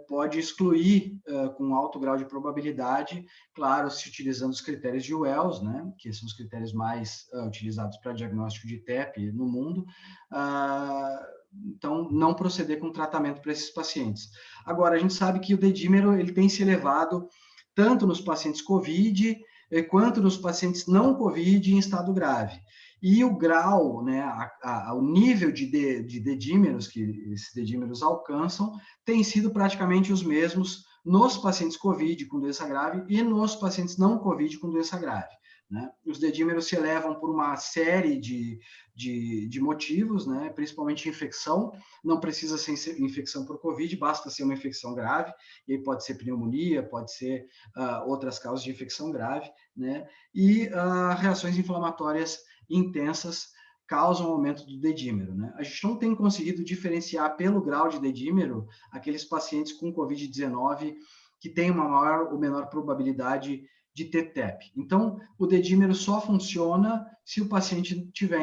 pode excluir com alto grau de probabilidade, claro, se utilizando os critérios de Wells, né, que são os critérios mais utilizados para diagnóstico de TEP no mundo, então, não proceder com tratamento para esses pacientes. Agora, a gente sabe que o dedímero ele tem se elevado tanto nos pacientes COVID quanto nos pacientes não COVID em estado grave. E o grau, né, o nível de dedímeros que esses dedímeros alcançam tem sido praticamente os mesmos nos pacientes COVID com doença grave e nos pacientes não COVID com doença grave. Né? Os dedímeros se elevam por uma série de motivos, né? Principalmente infecção, não precisa ser infecção por Covid, basta ser uma infecção grave, e aí pode ser pneumonia, pode ser outras causas de infecção grave, né? E reações inflamatórias intensas causam aumento do dedímero, né? A gente não tem conseguido diferenciar pelo grau de dedímero aqueles pacientes com Covid-19 que têm uma maior ou menor probabilidade de ter TEP. Então, o dedímero só funciona se o paciente tiver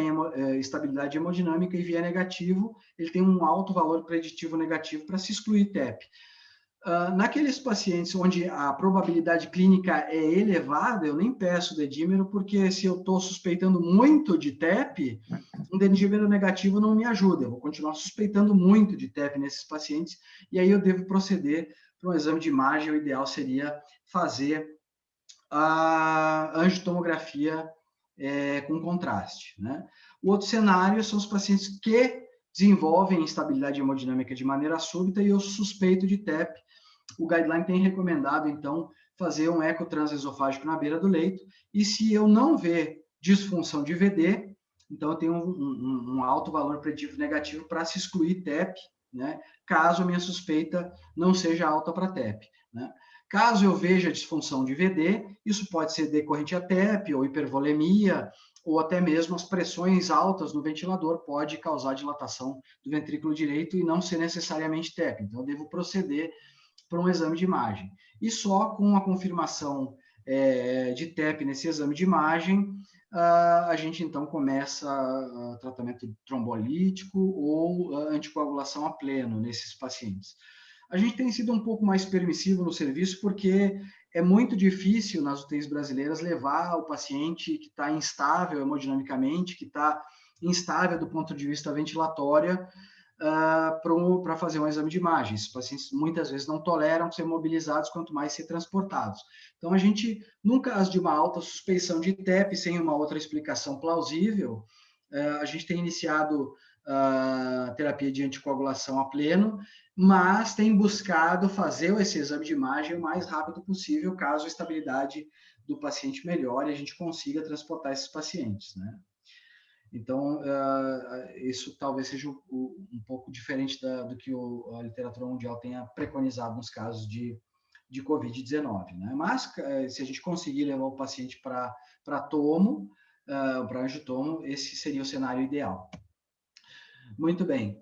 estabilidade hemodinâmica e vier negativo, ele tem um alto valor preditivo negativo para se excluir TEP. Naqueles pacientes onde a probabilidade clínica é elevada, eu nem peço dedímero, porque se eu estou suspeitando muito de TEP, um dedímero negativo não me ajuda, eu vou continuar suspeitando muito de TEP nesses pacientes, e aí eu devo proceder para um exame de imagem, o ideal seria fazer a angiotomografia com contraste. Né? O outro cenário são os pacientes que desenvolvem instabilidade hemodinâmica de maneira súbita e eu suspeito de TEP. O guideline tem recomendado, então, fazer um eco transesofágico na beira do leito, e se eu não ver disfunção de VD, então eu tenho um alto valor preditivo negativo para se excluir TEP, né, caso a minha suspeita não seja alta para TEP. Né? Caso eu veja disfunção de VD, isso pode ser decorrente a TEP ou hipervolemia, ou até mesmo as pressões altas no ventilador pode causar dilatação do ventrículo direito e não ser necessariamente TEP. Então, eu devo proceder para um exame de imagem. E só com a confirmação de TEP nesse exame de imagem, a gente então começa tratamento trombolítico ou anticoagulação a pleno nesses pacientes. A gente tem sido um pouco mais permissivo no serviço porque é muito difícil nas UTIs brasileiras levar o paciente que está instável hemodinamicamente, que está instável do ponto de vista ventilatório, para fazer um exame de imagem. Esses pacientes muitas vezes não toleram ser mobilizados, quanto mais ser transportados. Então, a gente, num caso de uma alta suspeição de TEP, sem uma outra explicação plausível, a gente tem iniciado a terapia de anticoagulação a pleno, mas tem buscado fazer esse exame de imagem o mais rápido possível, caso a estabilidade do paciente melhore e a gente consiga transportar esses pacientes, né? Então, isso talvez seja um pouco diferente do que a literatura mundial tenha preconizado nos casos de Covid-19. Né? Mas, se a gente conseguir levar o paciente para tomo, para angiotomo, esse seria o cenário ideal. Muito bem.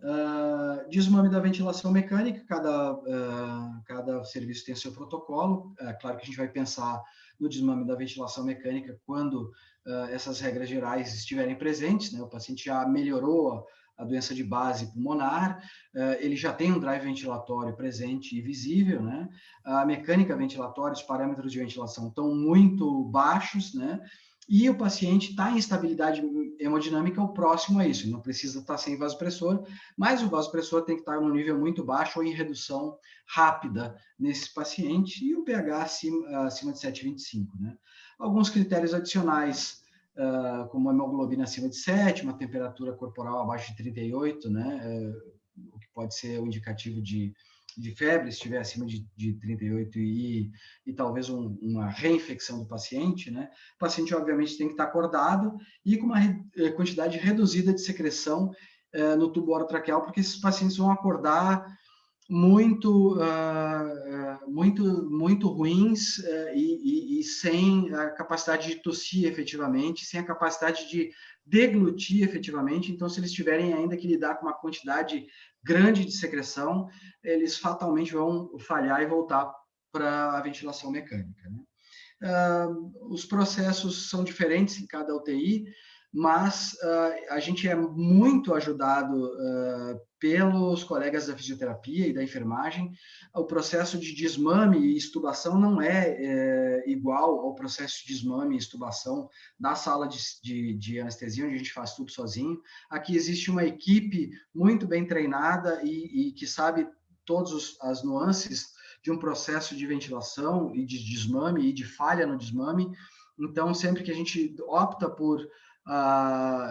Desmame da ventilação mecânica, cada serviço tem seu protocolo. Claro que a gente vai pensar no desmame da ventilação mecânica quando essas regras gerais estiverem presentes, né? O paciente já melhorou a doença de base pulmonar, ele já tem um drive ventilatório presente e visível, né? A mecânica ventilatória, os parâmetros de ventilação estão muito baixos, né? E o paciente está em estabilidade hemodinâmica o próximo a isso, ele não precisa estar sem vasopressor, mas o vasopressor tem que estar no nível muito baixo ou em redução rápida nesse paciente, e o pH acima de 7,25, né? Alguns critérios adicionais, como a hemoglobina acima de 7, uma temperatura corporal abaixo de 38, né? O que pode ser o indicativo de febre, se estiver acima de 38 e talvez uma reinfecção do paciente, né? O paciente, obviamente, tem que estar acordado e com uma quantidade reduzida de secreção no tubo orotraqueal, porque esses pacientes vão acordar muito ruins e sem a capacidade de tossir efetivamente, sem a capacidade de deglutir efetivamente. Então, se eles tiverem ainda que lidar com uma quantidade grande de secreção, eles fatalmente vão falhar e voltar para a ventilação mecânica, né? Os processos são diferentes em cada UTI, mas a gente é muito ajudado pelos colegas da fisioterapia e da enfermagem. O processo de desmame e extubação não é igual ao processo de desmame e extubação da sala de anestesia, onde a gente faz tudo sozinho. Aqui existe uma equipe muito bem treinada e que sabe todas as nuances de um processo de ventilação e de desmame e de falha no desmame. Então, sempre que a gente opta por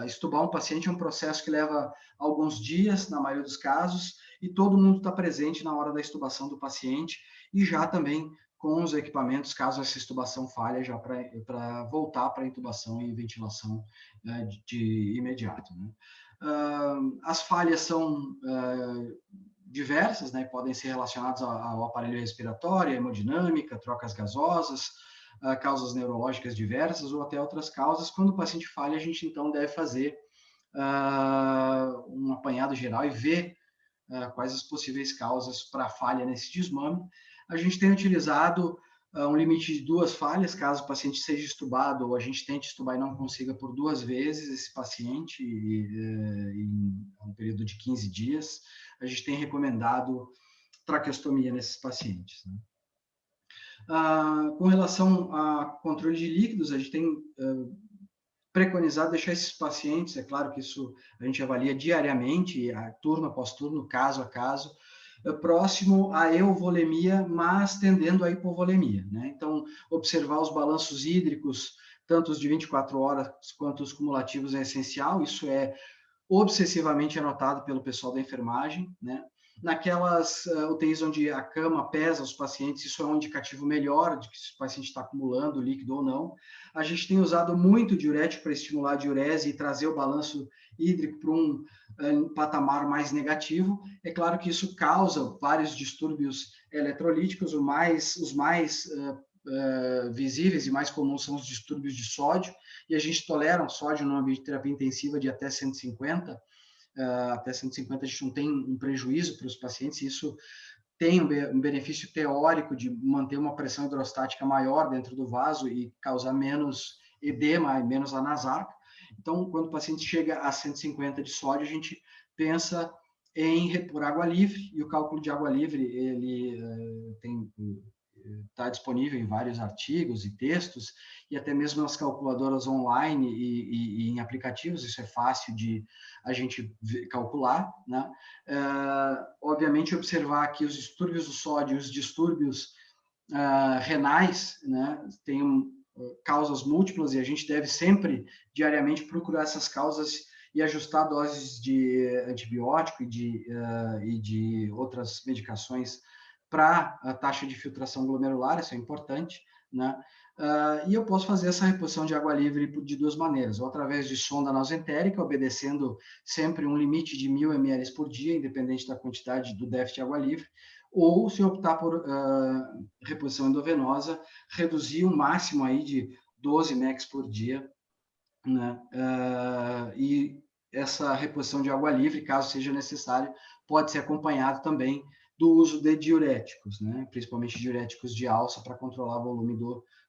estubar um paciente, é um processo que leva alguns dias, na maioria dos casos, e todo mundo está presente na hora da estubação do paciente e já também com os equipamentos, caso essa estubação falha, já para voltar para a intubação e ventilação de imediato, né? As falhas são diversas, né? Podem ser relacionadas ao aparelho respiratório, hemodinâmica, trocas gasosas, causas neurológicas diversas ou até outras causas. Quando o paciente falha, a gente então deve fazer um apanhado geral e ver quais as possíveis causas para falha nesse desmame. A gente tem utilizado um limite de 2 falhas, caso o paciente seja estubado ou a gente tente estubar e não consiga por 2 vezes esse paciente em um período de 15 dias. A gente tem recomendado traqueostomia nesses pacientes, né? Com relação a controle de líquidos, a gente tem preconizado deixar esses pacientes, é claro que isso a gente avalia diariamente, turno após turno, caso a caso, próximo à euvolemia, mas tendendo à hipovolemia, né? Então, observar os balanços hídricos, tanto os de 24 horas quanto os cumulativos, é essencial. Isso é obsessivamente anotado pelo pessoal da enfermagem, né? Naquelas UTIs onde a cama pesa os pacientes, isso é um indicativo melhor de que se o paciente está acumulando líquido ou não. A gente tem usado muito diurético para estimular a diurese e trazer o balanço hídrico para um patamar mais negativo. É claro que isso causa vários distúrbios eletrolíticos, os mais visíveis e mais comuns são os distúrbios de sódio, e a gente tolera um sódio no ambiente de terapia intensiva de até 150. Até 150 a gente não tem um prejuízo para os pacientes, e isso tem um benefício teórico de manter uma pressão hidrostática maior dentro do vaso e causar menos edema e menos anasaca. Então, quando o paciente chega a 150 de sódio, a gente pensa em repor água livre, e o cálculo de água livre, ele está disponível em vários artigos e textos, e até mesmo nas calculadoras online e em aplicativos, isso é fácil de a gente calcular, né? Obviamente, observar que os distúrbios do sódio, os distúrbios renais, né, têm causas múltiplas, e a gente deve sempre, diariamente, procurar essas causas e ajustar doses de antibiótico e de outras medicações para a taxa de filtração glomerular, isso é importante, né? E eu posso fazer essa reposição de água livre de 2 maneiras, ou através de sonda nasentérica, obedecendo sempre um limite de 1.000 ml por dia, independente da quantidade do déficit de água livre, ou se optar por reposição endovenosa, reduzir o máximo aí de 12 mEq por dia, né? E essa reposição de água livre, caso seja necessário, pode ser acompanhado também do uso de diuréticos, né? Principalmente diuréticos de alça, para controlar o volume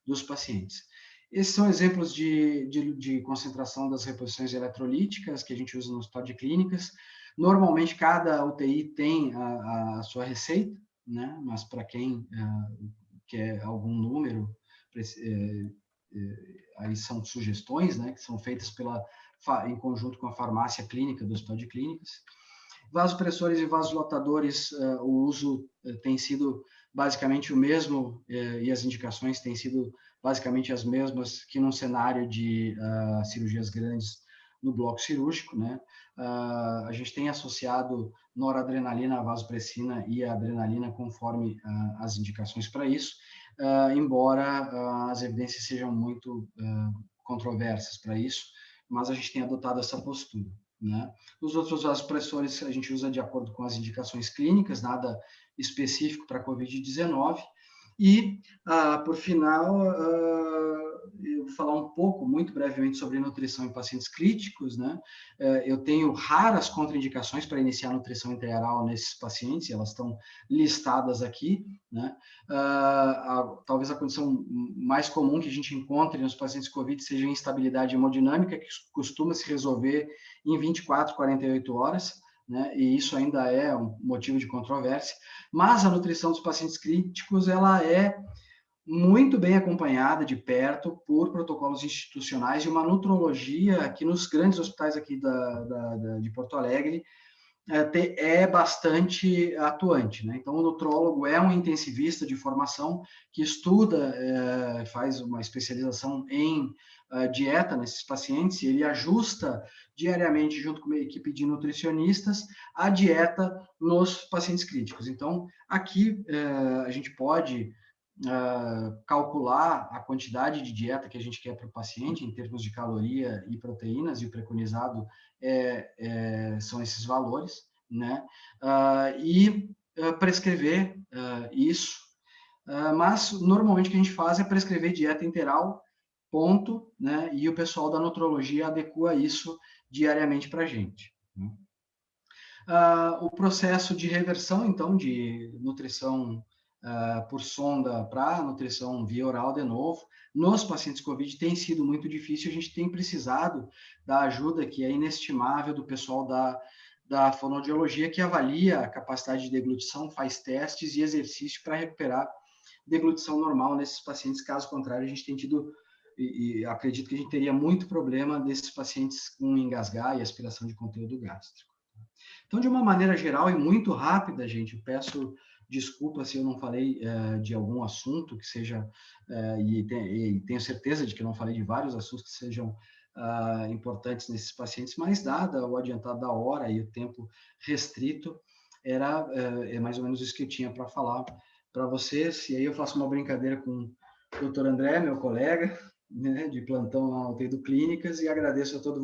dos pacientes. Esses são exemplos de concentração das reposições eletrolíticas que a gente usa no hospital de clínicas. Normalmente, cada UTI tem a sua receita, né? Mas para quem quer algum número, aí são sugestões, né? Que são feitas em conjunto com a farmácia clínica do hospital de clínicas. Vasopressores e vasodilatadores, o uso tem sido basicamente o mesmo, e as indicações têm sido basicamente as mesmas que num cenário de cirurgias grandes no bloco cirúrgico, né? A gente tem associado noradrenalina à vasopressina e a adrenalina conforme as indicações para isso, embora as evidências sejam muito controversas para isso, mas a gente tem adotado essa postura, né? Os outros vasopressores a gente usa de acordo com as indicações clínicas, nada específico para COVID-19. E, por final, eu vou falar um pouco, muito brevemente, sobre nutrição em pacientes críticos, né? Eu tenho raras contraindicações para iniciar nutrição intraoral nesses pacientes, elas estão listadas aqui, né? Talvez a condição mais comum que a gente encontre nos pacientes COVID seja a instabilidade hemodinâmica, que costuma se resolver em 24, 48 horas, né? E isso ainda é um motivo de controvérsia. Mas a nutrição dos pacientes críticos, ela é muito bem acompanhada de perto por protocolos institucionais e uma nutrologia que nos grandes hospitais aqui de Porto Alegre é bastante atuante, né? Então, o nutrólogo é um intensivista de formação que estuda, faz uma especialização em dieta nesses pacientes, e ele ajusta diariamente, junto com uma equipe de nutricionistas, a dieta nos pacientes críticos. Então, aqui a gente pode calcular a quantidade de dieta que a gente quer para o paciente em termos de caloria e proteínas, e o preconizado são esses valores, né? E prescrever isso. Mas, normalmente, o que a gente faz é prescrever dieta integral, ponto, né? E o pessoal da nutrologia adequa isso diariamente para a gente. O processo de reversão, então, de nutrição por sonda para nutrição via oral de novo, nos pacientes COVID tem sido muito difícil, a gente tem precisado da ajuda que é inestimável do pessoal da fonoaudiologia, que avalia a capacidade de deglutição, faz testes e exercícios para recuperar deglutição normal nesses pacientes. Caso contrário, a gente tem tido, e acredito que a gente teria muito problema desses pacientes com engasgar e aspiração de conteúdo gástrico. Então, de uma maneira geral e muito rápida, gente, eu peço desculpa se eu não falei de algum assunto que seja, e tenho certeza de que eu não falei de vários assuntos que sejam importantes nesses pacientes, mas dada o adiantado da hora e o tempo restrito, é mais ou menos isso que eu tinha para falar para vocês. E aí eu faço uma brincadeira com o Dr. André, meu colega, né, de plantão na UTI do Clínicas, e agradeço a todos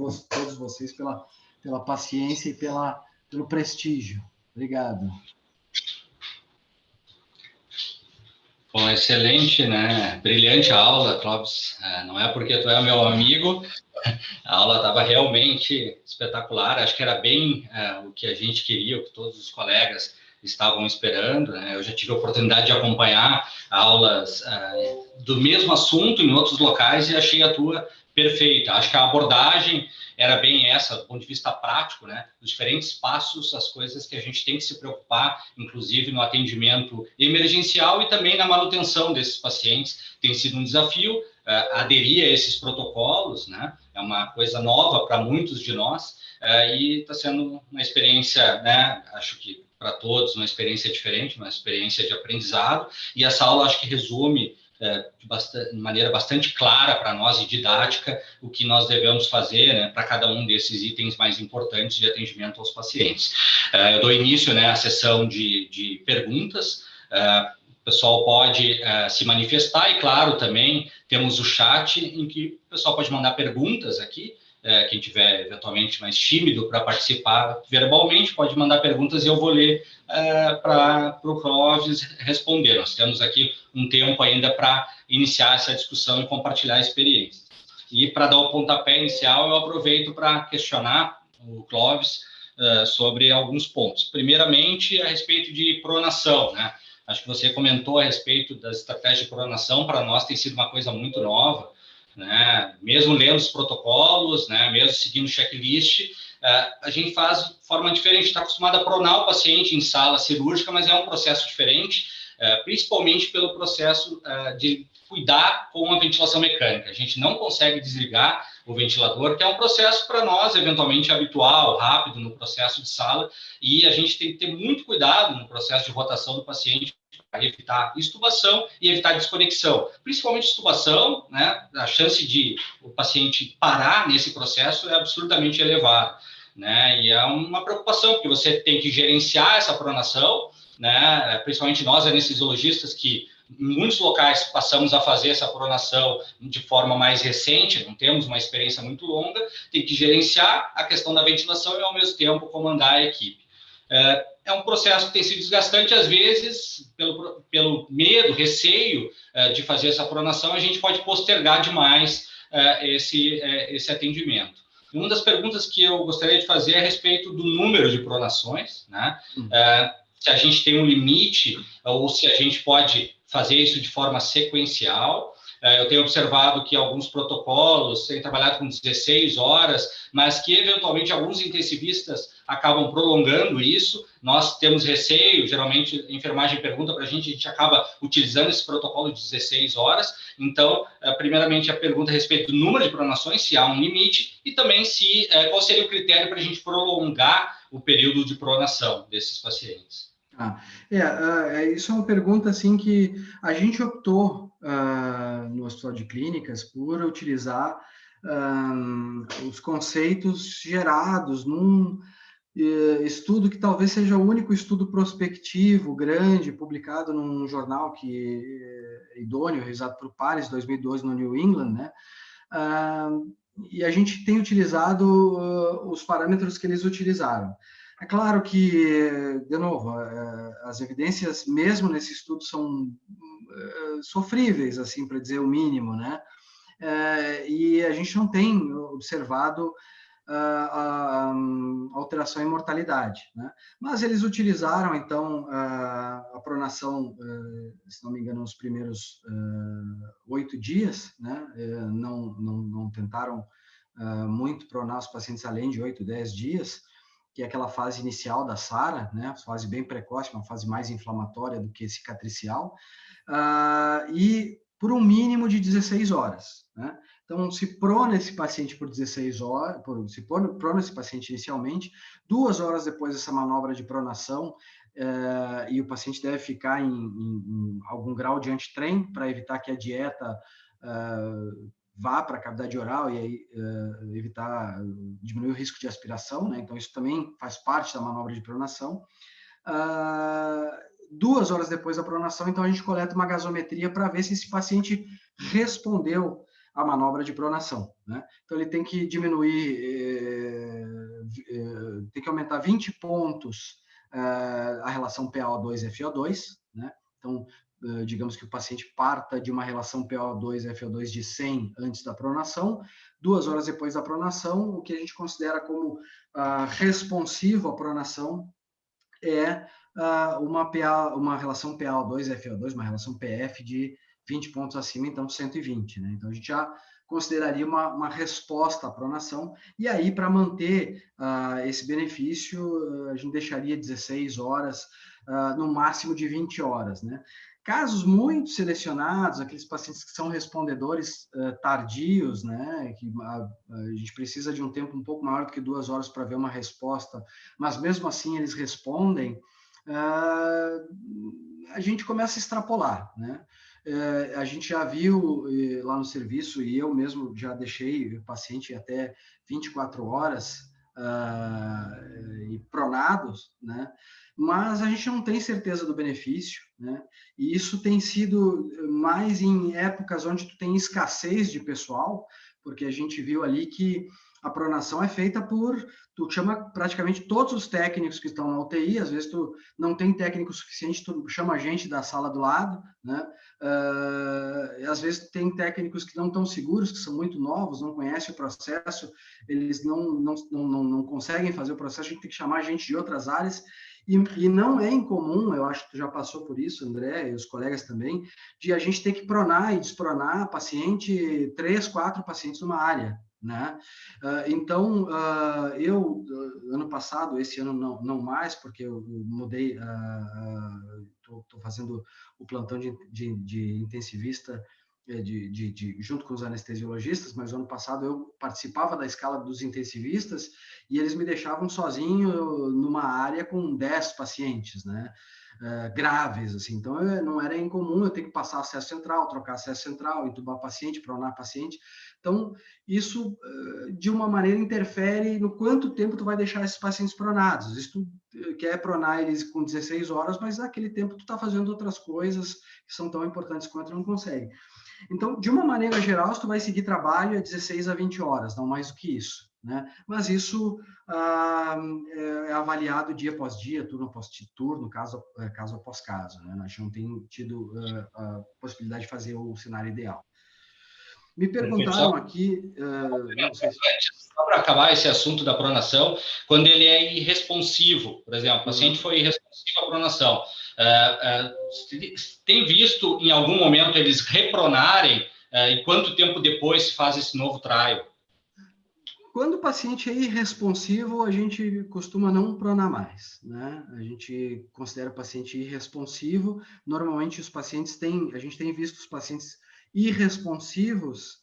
vocês pela paciência e pelo prestígio. Obrigado. Bom, excelente, né? Brilhante aula, Clóvis. Não é porque tu é meu amigo, a aula estava realmente espetacular. Acho que era bem o que a gente queria, o que todos os colegas estavam esperando, né? Eu já tive a oportunidade de acompanhar aulas do mesmo assunto em outros locais e achei a tua perfeita. Acho que a abordagem era bem essa, do ponto de vista prático, né? Os diferentes passos, as coisas que a gente tem que se preocupar, inclusive no atendimento emergencial e também na manutenção desses pacientes. Tem sido um desafio aderir a esses protocolos, né? É uma coisa nova para muitos de nós e está sendo uma experiência, né? Acho que para todos uma experiência diferente, uma experiência de aprendizado, e essa aula acho que resume de maneira bastante clara para nós e didática o que nós devemos fazer, né, para cada um desses itens mais importantes de atendimento aos pacientes. Eu dou início, né, à sessão de perguntas. O pessoal pode se manifestar e, claro, também temos o chat em que o pessoal pode mandar perguntas aqui. Quem tiver eventualmente mais tímido para participar verbalmente pode mandar perguntas e eu vou ler para o Clóvis responder. Nós temos aqui um tempo ainda para iniciar essa discussão e compartilhar experiências. E para dar o pontapé inicial, eu aproveito para questionar o Clóvis sobre alguns pontos. Primeiramente, a respeito de pronação, né? Acho que você comentou a respeito das estratégias de pronação, para nós tem sido uma coisa muito nova, né? Mesmo lendo os protocolos, né? Mesmo seguindo o checklist, a gente faz de forma diferente. Está acostumado a pronar o paciente em sala cirúrgica, mas é um processo diferente, principalmente pelo processo de cuidar com a ventilação mecânica. A gente não consegue desligar o ventilador, que é um processo para nós, eventualmente, habitual, rápido no processo de sala, e a gente tem que ter muito cuidado no processo de rotação do paciente para evitar extubação e evitar desconexão. Principalmente extubação, né? A chance de o paciente parar nesse processo é absurdamente elevada, né? E é uma preocupação, porque você tem que gerenciar essa pronação, né? Principalmente nós, anestesiologistas, que em muitos locais passamos a fazer essa pronação de forma mais recente, não temos uma experiência muito longa, tem que gerenciar a questão da ventilação e, ao mesmo tempo, comandar a equipe. É um processo que tem sido desgastante, às vezes, pelo medo, receio de fazer essa pronação, a gente pode postergar demais esse atendimento. Uma das perguntas que eu gostaria de fazer é a respeito do número de pronações, né? Se a gente tem um limite ou se a gente pode fazer isso de forma sequencial. Eu tenho observado que alguns protocolos têm trabalhado com 16 horas, mas que, eventualmente, alguns intensivistas acabam prolongando isso. Nós temos receio, geralmente, a enfermagem pergunta para a gente acaba utilizando esse protocolo de 16 horas. Então, primeiramente, a pergunta a respeito do número de pronações, se há um limite, e também qual seria o critério para a gente prolongar o período de pronação desses pacientes. Isso é uma pergunta assim que a gente optou no Hospital de Clínicas por utilizar os conceitos gerados num estudo que talvez seja o único estudo prospectivo grande publicado num jornal que é idôneo, realizado por Paris, 2012, no New England, né? E a gente tem utilizado os parâmetros que eles utilizaram. É claro que, de novo, as evidências, mesmo nesse estudo, são sofríveis, assim, para dizer o mínimo, né? E a gente não tem observado alteração em mortalidade, né? Mas eles utilizaram, então, a pronação, se não me engano, nos primeiros 8 dias, né? Não tentaram muito pronar os pacientes além de 8, 10 dias, que é aquela fase inicial da SARA, né? Fase bem precoce, uma fase mais inflamatória do que cicatricial, e por um mínimo de 16 horas, né? Então, se prona esse paciente por 16 horas, se prona esse paciente inicialmente, 2 horas depois dessa manobra de pronação, e o paciente deve ficar em algum grau de antitrem para evitar que a dieta vá para a cavidade oral e aí diminuir o risco de aspiração, né? Então, isso também faz parte da manobra de pronação. 2 horas depois da pronação, então a gente coleta uma gasometria para ver se esse paciente respondeu à manobra de pronação, né? Então ele tem que diminuir, tem que aumentar 20 pontos a relação PaO2-FO2, né? Então, digamos que o paciente parta de uma relação PaO2-FO2 de 100 antes da pronação, 2 horas depois da pronação, o que a gente considera como responsivo à pronação é uma relação PaO2-FO2, uma relação PF de 20 pontos acima, então 120, né? Então a gente já consideraria uma resposta à pronação, e aí para manter esse benefício, a gente deixaria 16 horas, no máximo de 20 horas, né? Casos muito selecionados, aqueles pacientes que são respondedores tardios, né, que a gente precisa de um tempo um pouco maior do que 2 horas para ver uma resposta, mas mesmo assim eles respondem, a gente começa a extrapolar, né? A gente já viu lá no serviço, e eu mesmo já deixei o paciente até 24 horas e pronados, né? Mas a gente não tem certeza do benefício, né? E isso tem sido mais em épocas onde tu tem escassez de pessoal, porque a gente viu ali que a pronação é feita tu chama praticamente todos os técnicos que estão na UTI, às vezes tu não tem técnico suficiente, tu chama a gente da sala do lado, né? Às vezes tem técnicos que não estão seguros, que são muito novos, não conhecem o processo, eles não conseguem fazer o processo, a gente tem que chamar gente de outras áreas, e não é incomum, eu acho que tu já passou por isso, André, e os colegas também, de a gente ter que pronar e despronar paciente, 3, 4 pacientes numa área, né? Então, eu, ano passado, esse ano não mais, porque eu mudei, estou fazendo o plantão de intensivista, junto com os anestesiologistas, mas ano passado eu participava da escala dos intensivistas e eles me deixavam sozinho numa área com 10 pacientes, né? Graves, assim. Então, não era incomum eu ter que passar acesso central, trocar acesso central, entubar paciente, pronar paciente. Então, isso, de uma maneira, interfere no quanto tempo tu vai deixar esses pacientes pronados. Se tu quer pronar eles com 16 horas, mas naquele tempo tu está fazendo outras coisas que são tão importantes quanto tu não consegue. Então, de uma maneira geral, se tu vai seguir trabalho, é 16 a 20 horas, não mais do que isso, né? Mas isso é avaliado dia após dia, turno após turno, caso após caso, né? Nós não temos tido a possibilidade de fazer o cenário ideal. Me perguntaram aqui, não sei se... Só para acabar esse assunto da pronação, quando ele é irresponsivo, por exemplo, o paciente foi irresponsivo à pronação, tem visto em algum momento eles repronarem e quanto tempo depois se faz esse novo trial? Quando o paciente é irresponsivo, a gente costuma não pronar mais, né? A gente considera o paciente irresponsivo. Normalmente a gente tem visto os pacientes irresponsivos,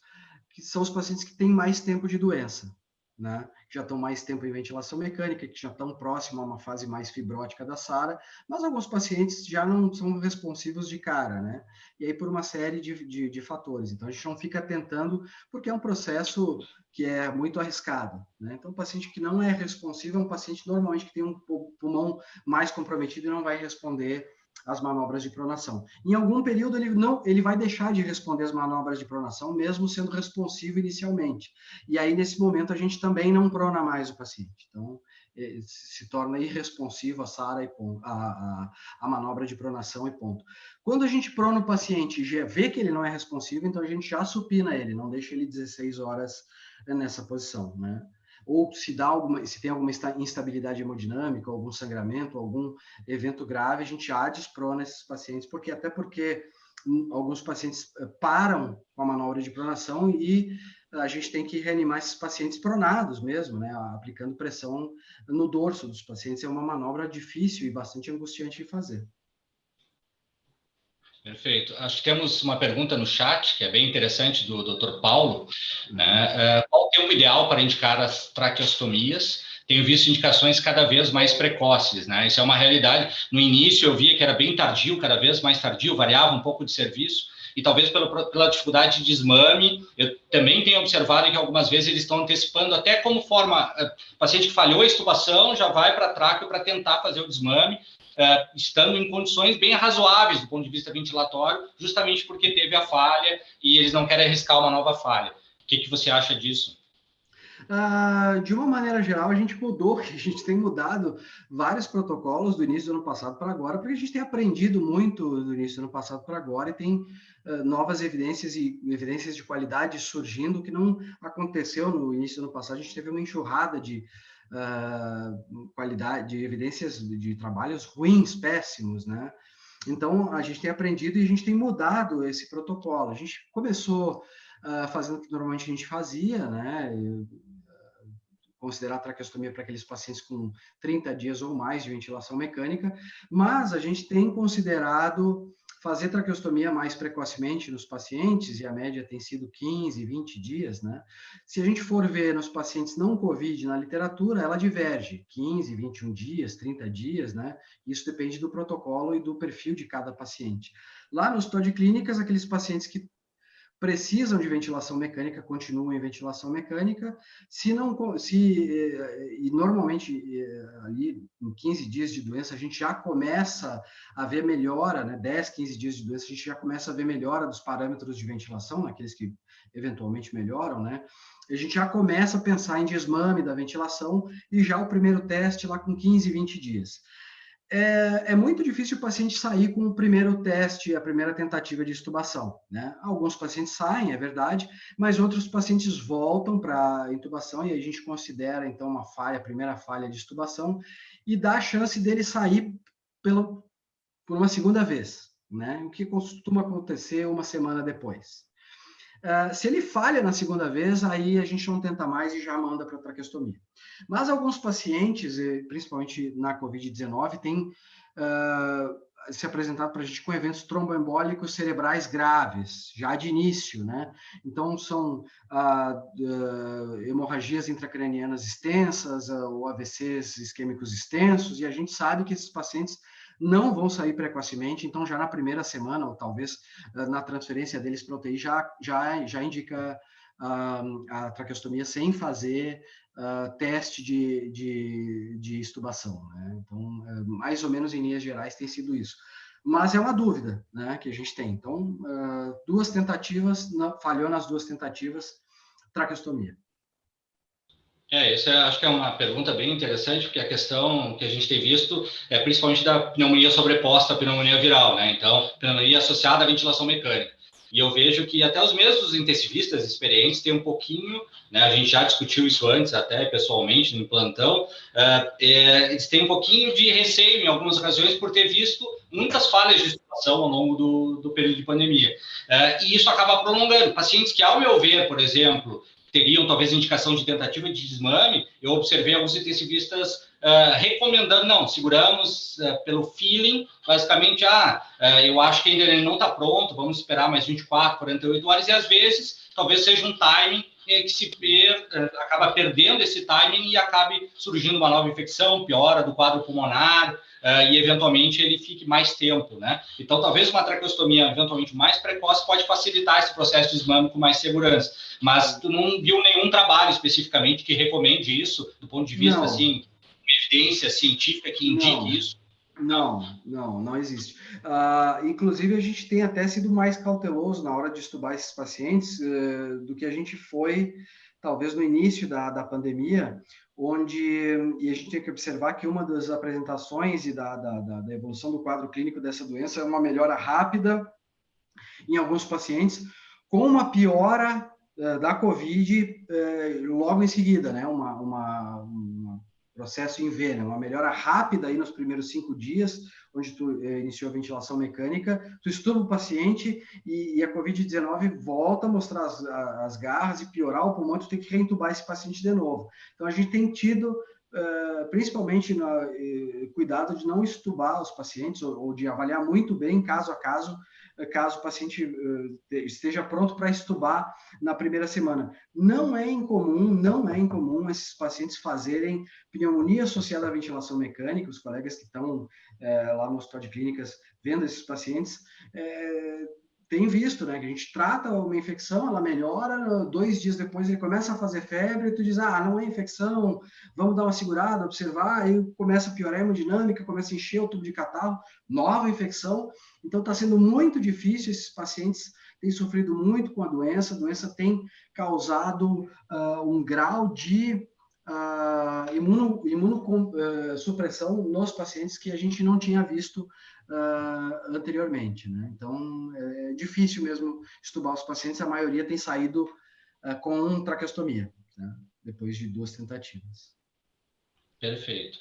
que são os pacientes que têm mais tempo de doença, né? Que já estão mais tempo em ventilação mecânica, que já estão próximo a uma fase mais fibrótica da SARA, mas alguns pacientes já não são responsivos de cara, né? E aí por uma série de fatores. Então a gente não fica tentando, porque é um processo que é muito arriscado, né? Então o paciente que não é responsivo é um paciente normalmente que tem um pulmão mais comprometido e não vai responder as manobras de pronação. Em algum período ele vai deixar de responder as manobras de pronação, mesmo sendo responsivo inicialmente. E aí nesse momento a gente também não prona mais o paciente. Então se torna irresponsivo a SARA e a manobra de pronação e ponto. Quando a gente prona o paciente e já vê que ele não é responsivo, então a gente já supina ele, não deixa ele 16 horas nessa posição, né? Ou se tem alguma instabilidade hemodinâmica, algum sangramento, algum evento grave, a gente já desprona esses pacientes, porque alguns pacientes param com a manobra de pronação e a gente tem que reanimar esses pacientes pronados mesmo, né? Aplicando pressão no dorso dos pacientes. É uma manobra difícil e bastante angustiante de fazer. Perfeito. Acho que temos uma pergunta no chat, que é bem interessante, do Dr. Paulo, né? Qual o tempo ideal para indicar as traqueostomias? Tenho visto indicações cada vez mais precoces, né? Isso é uma realidade. No início eu via que era bem tardio, cada vez mais tardio, variava um pouco de serviço, e talvez pela dificuldade de desmame, eu também tenho observado que algumas vezes eles estão antecipando até como forma, paciente que falhou a extubação já vai para a tráqueo para tentar fazer o desmame, estando em condições bem razoáveis do ponto de vista ventilatório, justamente porque teve a falha e eles não querem arriscar uma nova falha. O que você acha disso? De uma maneira geral, a gente tem mudado vários protocolos do início do ano passado para agora, porque a gente tem aprendido muito do início do ano passado para agora e tem novas evidências e evidências de qualidade surgindo que não aconteceu no início do ano passado. A gente teve uma enxurrada de qualidade, de evidências de trabalhos ruins, péssimos, né? Então, a gente tem aprendido e a gente tem mudado esse protocolo. A gente começou fazendo o que normalmente a gente fazia, né? Considerar a traqueostomia para aqueles pacientes com 30 dias ou mais de ventilação mecânica, mas a gente tem considerado fazer traqueostomia mais precocemente nos pacientes, e a média tem sido 15, 20 dias, né? Se a gente for ver nos pacientes não COVID na literatura, ela diverge, 15, 21 dias, 30 dias, né? Isso depende do protocolo e do perfil de cada paciente. Lá no hospital de clínicas, aqueles pacientes que precisam de ventilação mecânica, continuam em ventilação mecânica. E normalmente, ali em 15 dias de doença, a gente já começa a ver melhora, né? 10, 15 dias de doença, a gente já começa a ver melhora dos parâmetros de ventilação, naqueles que eventualmente melhoram, né? A gente já começa a pensar em desmame da ventilação e já o primeiro teste lá com 15, 20 dias. É muito difícil o paciente sair com o primeiro teste, a primeira tentativa de extubação, né? Alguns pacientes saem, é verdade, mas outros pacientes voltam para a intubação e a gente considera, então, uma falha, a primeira falha de extubação, e dá a chance dele sair por uma segunda vez, né? O que costuma acontecer uma semana depois. Se ele falha na segunda vez, aí a gente não tenta mais e já manda para a traqueostomia. Mas alguns pacientes, principalmente na COVID-19, têm se apresentado para a gente com eventos tromboembólicos cerebrais graves, já de início, né? Então, são hemorragias intracranianas extensas, ou AVCs isquêmicos extensos, e a gente sabe que esses pacientes não vão sair precocemente, então já na primeira semana, ou talvez na transferência deles para UTI, já indica a traqueostomia sem fazer teste de extubação, né? Então, mais ou menos em linhas gerais tem sido isso. Mas é uma dúvida, né, que a gente tem. Então, duas tentativas, falhou nas duas tentativas, traqueostomia. Acho que é uma pergunta bem interessante, porque a questão que a gente tem visto é principalmente da pneumonia sobreposta à pneumonia viral, né? Então, pneumonia associada à ventilação mecânica. E eu vejo que até os mesmos intensivistas experientes têm um pouquinho, né? A gente já discutiu isso antes, até pessoalmente, no plantão, eles têm um pouquinho de receio, em algumas ocasiões, por ter visto muitas falhas de situação ao longo do período de pandemia. E isso acaba prolongando. Pacientes que, ao meu ver, por exemplo, teriam talvez indicação de tentativa de desmame, eu observei alguns intensivistas recomendando, não, seguramos pelo feeling, basicamente, eu acho que ainda ele não está pronto, vamos esperar mais 24, 48 horas, e às vezes talvez seja um timing que acaba perdendo esse timing e acabe surgindo uma nova infecção, piora do quadro pulmonar, e eventualmente ele fique mais tempo, né? Então, talvez uma traqueostomia eventualmente mais precoce pode facilitar esse processo de desmame com mais segurança. Mas tu não viu nenhum trabalho especificamente que recomende isso, do ponto de vista, assim, evidência científica que indique isso? Não existe. Inclusive, a gente tem até sido mais cauteloso na hora de estubar esses pacientes do que a gente foi, talvez, no início da pandemia, e a gente tem que observar que uma das apresentações e da evolução do quadro clínico dessa doença é uma melhora rápida em alguns pacientes, com uma piora da COVID logo em seguida, né? Um processo em V, né? Uma melhora rápida aí nos primeiros 5 dias, onde tu iniciou a ventilação mecânica, tu estuba o paciente e a COVID-19 volta a mostrar as garras e piorar o pulmão, tu tem que reentubar esse paciente de novo. Então, a gente tem tido, principalmente, cuidado de não estubar os pacientes ou de avaliar muito bem, caso a caso o paciente esteja pronto para estubar na primeira semana. Não é incomum esses pacientes fazerem pneumonia associada à ventilação mecânica. Os colegas que estão lá no hospital de clínicas vendo esses pacientes têm visto, né, que a gente trata uma infecção, ela melhora, 2 dias depois ele começa a fazer febre, e tu diz, não é infecção, vamos dar uma segurada, observar, aí começa a piorar a hemodinâmica, começa a encher o tubo de catarro, nova infecção. Então, está sendo muito difícil, esses pacientes têm sofrido muito com a doença tem causado um grau de imunossupressão nos pacientes que a gente não tinha visto anteriormente, né? Então, é difícil mesmo estubar os pacientes, a maioria tem saído com traqueostomia, né? Depois de 2 tentativas. Perfeito.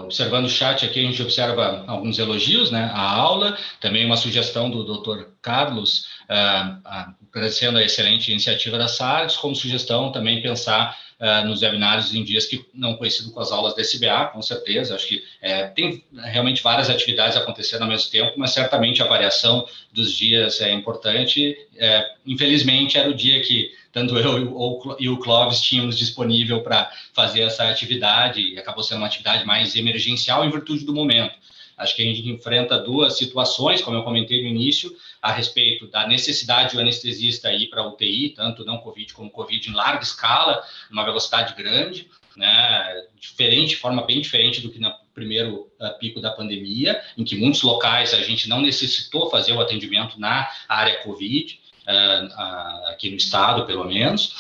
Observando o chat aqui, a gente observa alguns elogios, né, à aula, também uma sugestão do Dr. Carlos, agradecendo a excelente iniciativa da SARGS, como sugestão também pensar nos webinários em dias que não coincidem com as aulas da SBA, com certeza, acho que tem realmente várias atividades acontecendo ao mesmo tempo, mas certamente a variação dos dias é importante. Infelizmente, era o dia que tanto eu e o Clóvis tínhamos disponível para fazer essa atividade, e acabou sendo uma atividade mais emergencial em virtude do momento. Acho que a gente enfrenta 2 situações, como eu comentei no início, a respeito da necessidade do anestesista ir para a UTI, tanto não Covid como Covid em larga escala, numa velocidade grande, né, de forma bem diferente do que no primeiro pico da pandemia, em que muitos locais a gente não necessitou fazer o atendimento na área Covid, aqui no estado, pelo menos.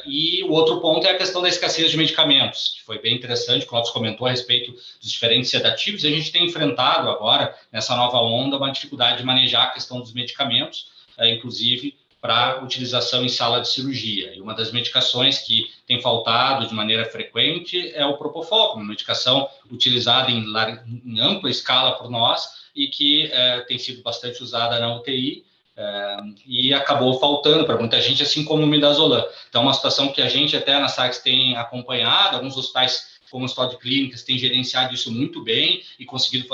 E o outro ponto é a questão da escassez de medicamentos, que foi bem interessante, o Clóvis comentou a respeito dos diferentes sedativos. A gente tem enfrentado agora, nessa nova onda, uma dificuldade de manejar a questão dos medicamentos, inclusive para utilização em sala de cirurgia. E uma das medicações que tem faltado de maneira frequente é o Propofol, uma medicação utilizada em ampla escala por nós e que tem sido bastante usada na UTI, e acabou faltando para muita gente, assim como o midazolam. Então, uma situação que a gente até na SARGS tem acompanhado, alguns hospitais, como o Hospital de Clínicas, têm gerenciado isso muito bem e conseguido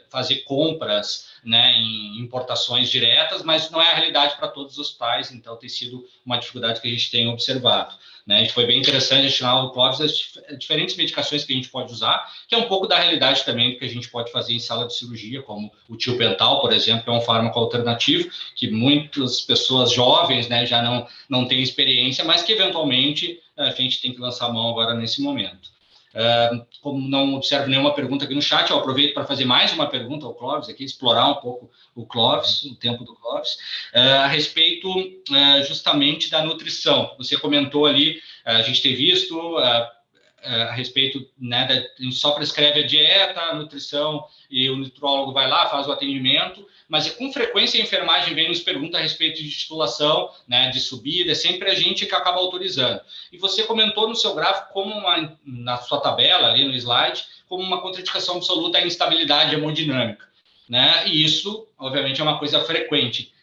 fazer compras, né, em importações diretas, mas não é a realidade para todos os hospitais, então tem sido uma dificuldade que a gente tem observado. Né? Foi bem interessante a gente falar o Clóvis das diferentes medicações que a gente pode usar, que é um pouco da realidade também do que a gente pode fazer em sala de cirurgia, como o tiopental, por exemplo, que é um fármaco alternativo, que muitas pessoas jovens, né, já não têm experiência, mas que eventualmente a gente tem que lançar a mão agora nesse momento. Como não observo nenhuma pergunta aqui no chat, eu aproveito para fazer mais uma pergunta ao Clóvis aqui, explorar um pouco o Clóvis, o tempo do Clóvis, a respeito justamente da nutrição. Você comentou ali, a gente tem visto a respeito, né, a gente só prescreve a dieta, a nutrição, e o nutrólogo vai lá, faz o atendimento, mas com frequência a enfermagem vem nos pergunta a respeito de titulação, né, de subida, é sempre a gente que acaba autorizando. E você comentou no seu gráfico, na sua tabela, ali no slide, como uma contraindicação absoluta à instabilidade hemodinâmica, né? E isso, obviamente, é uma coisa frequente.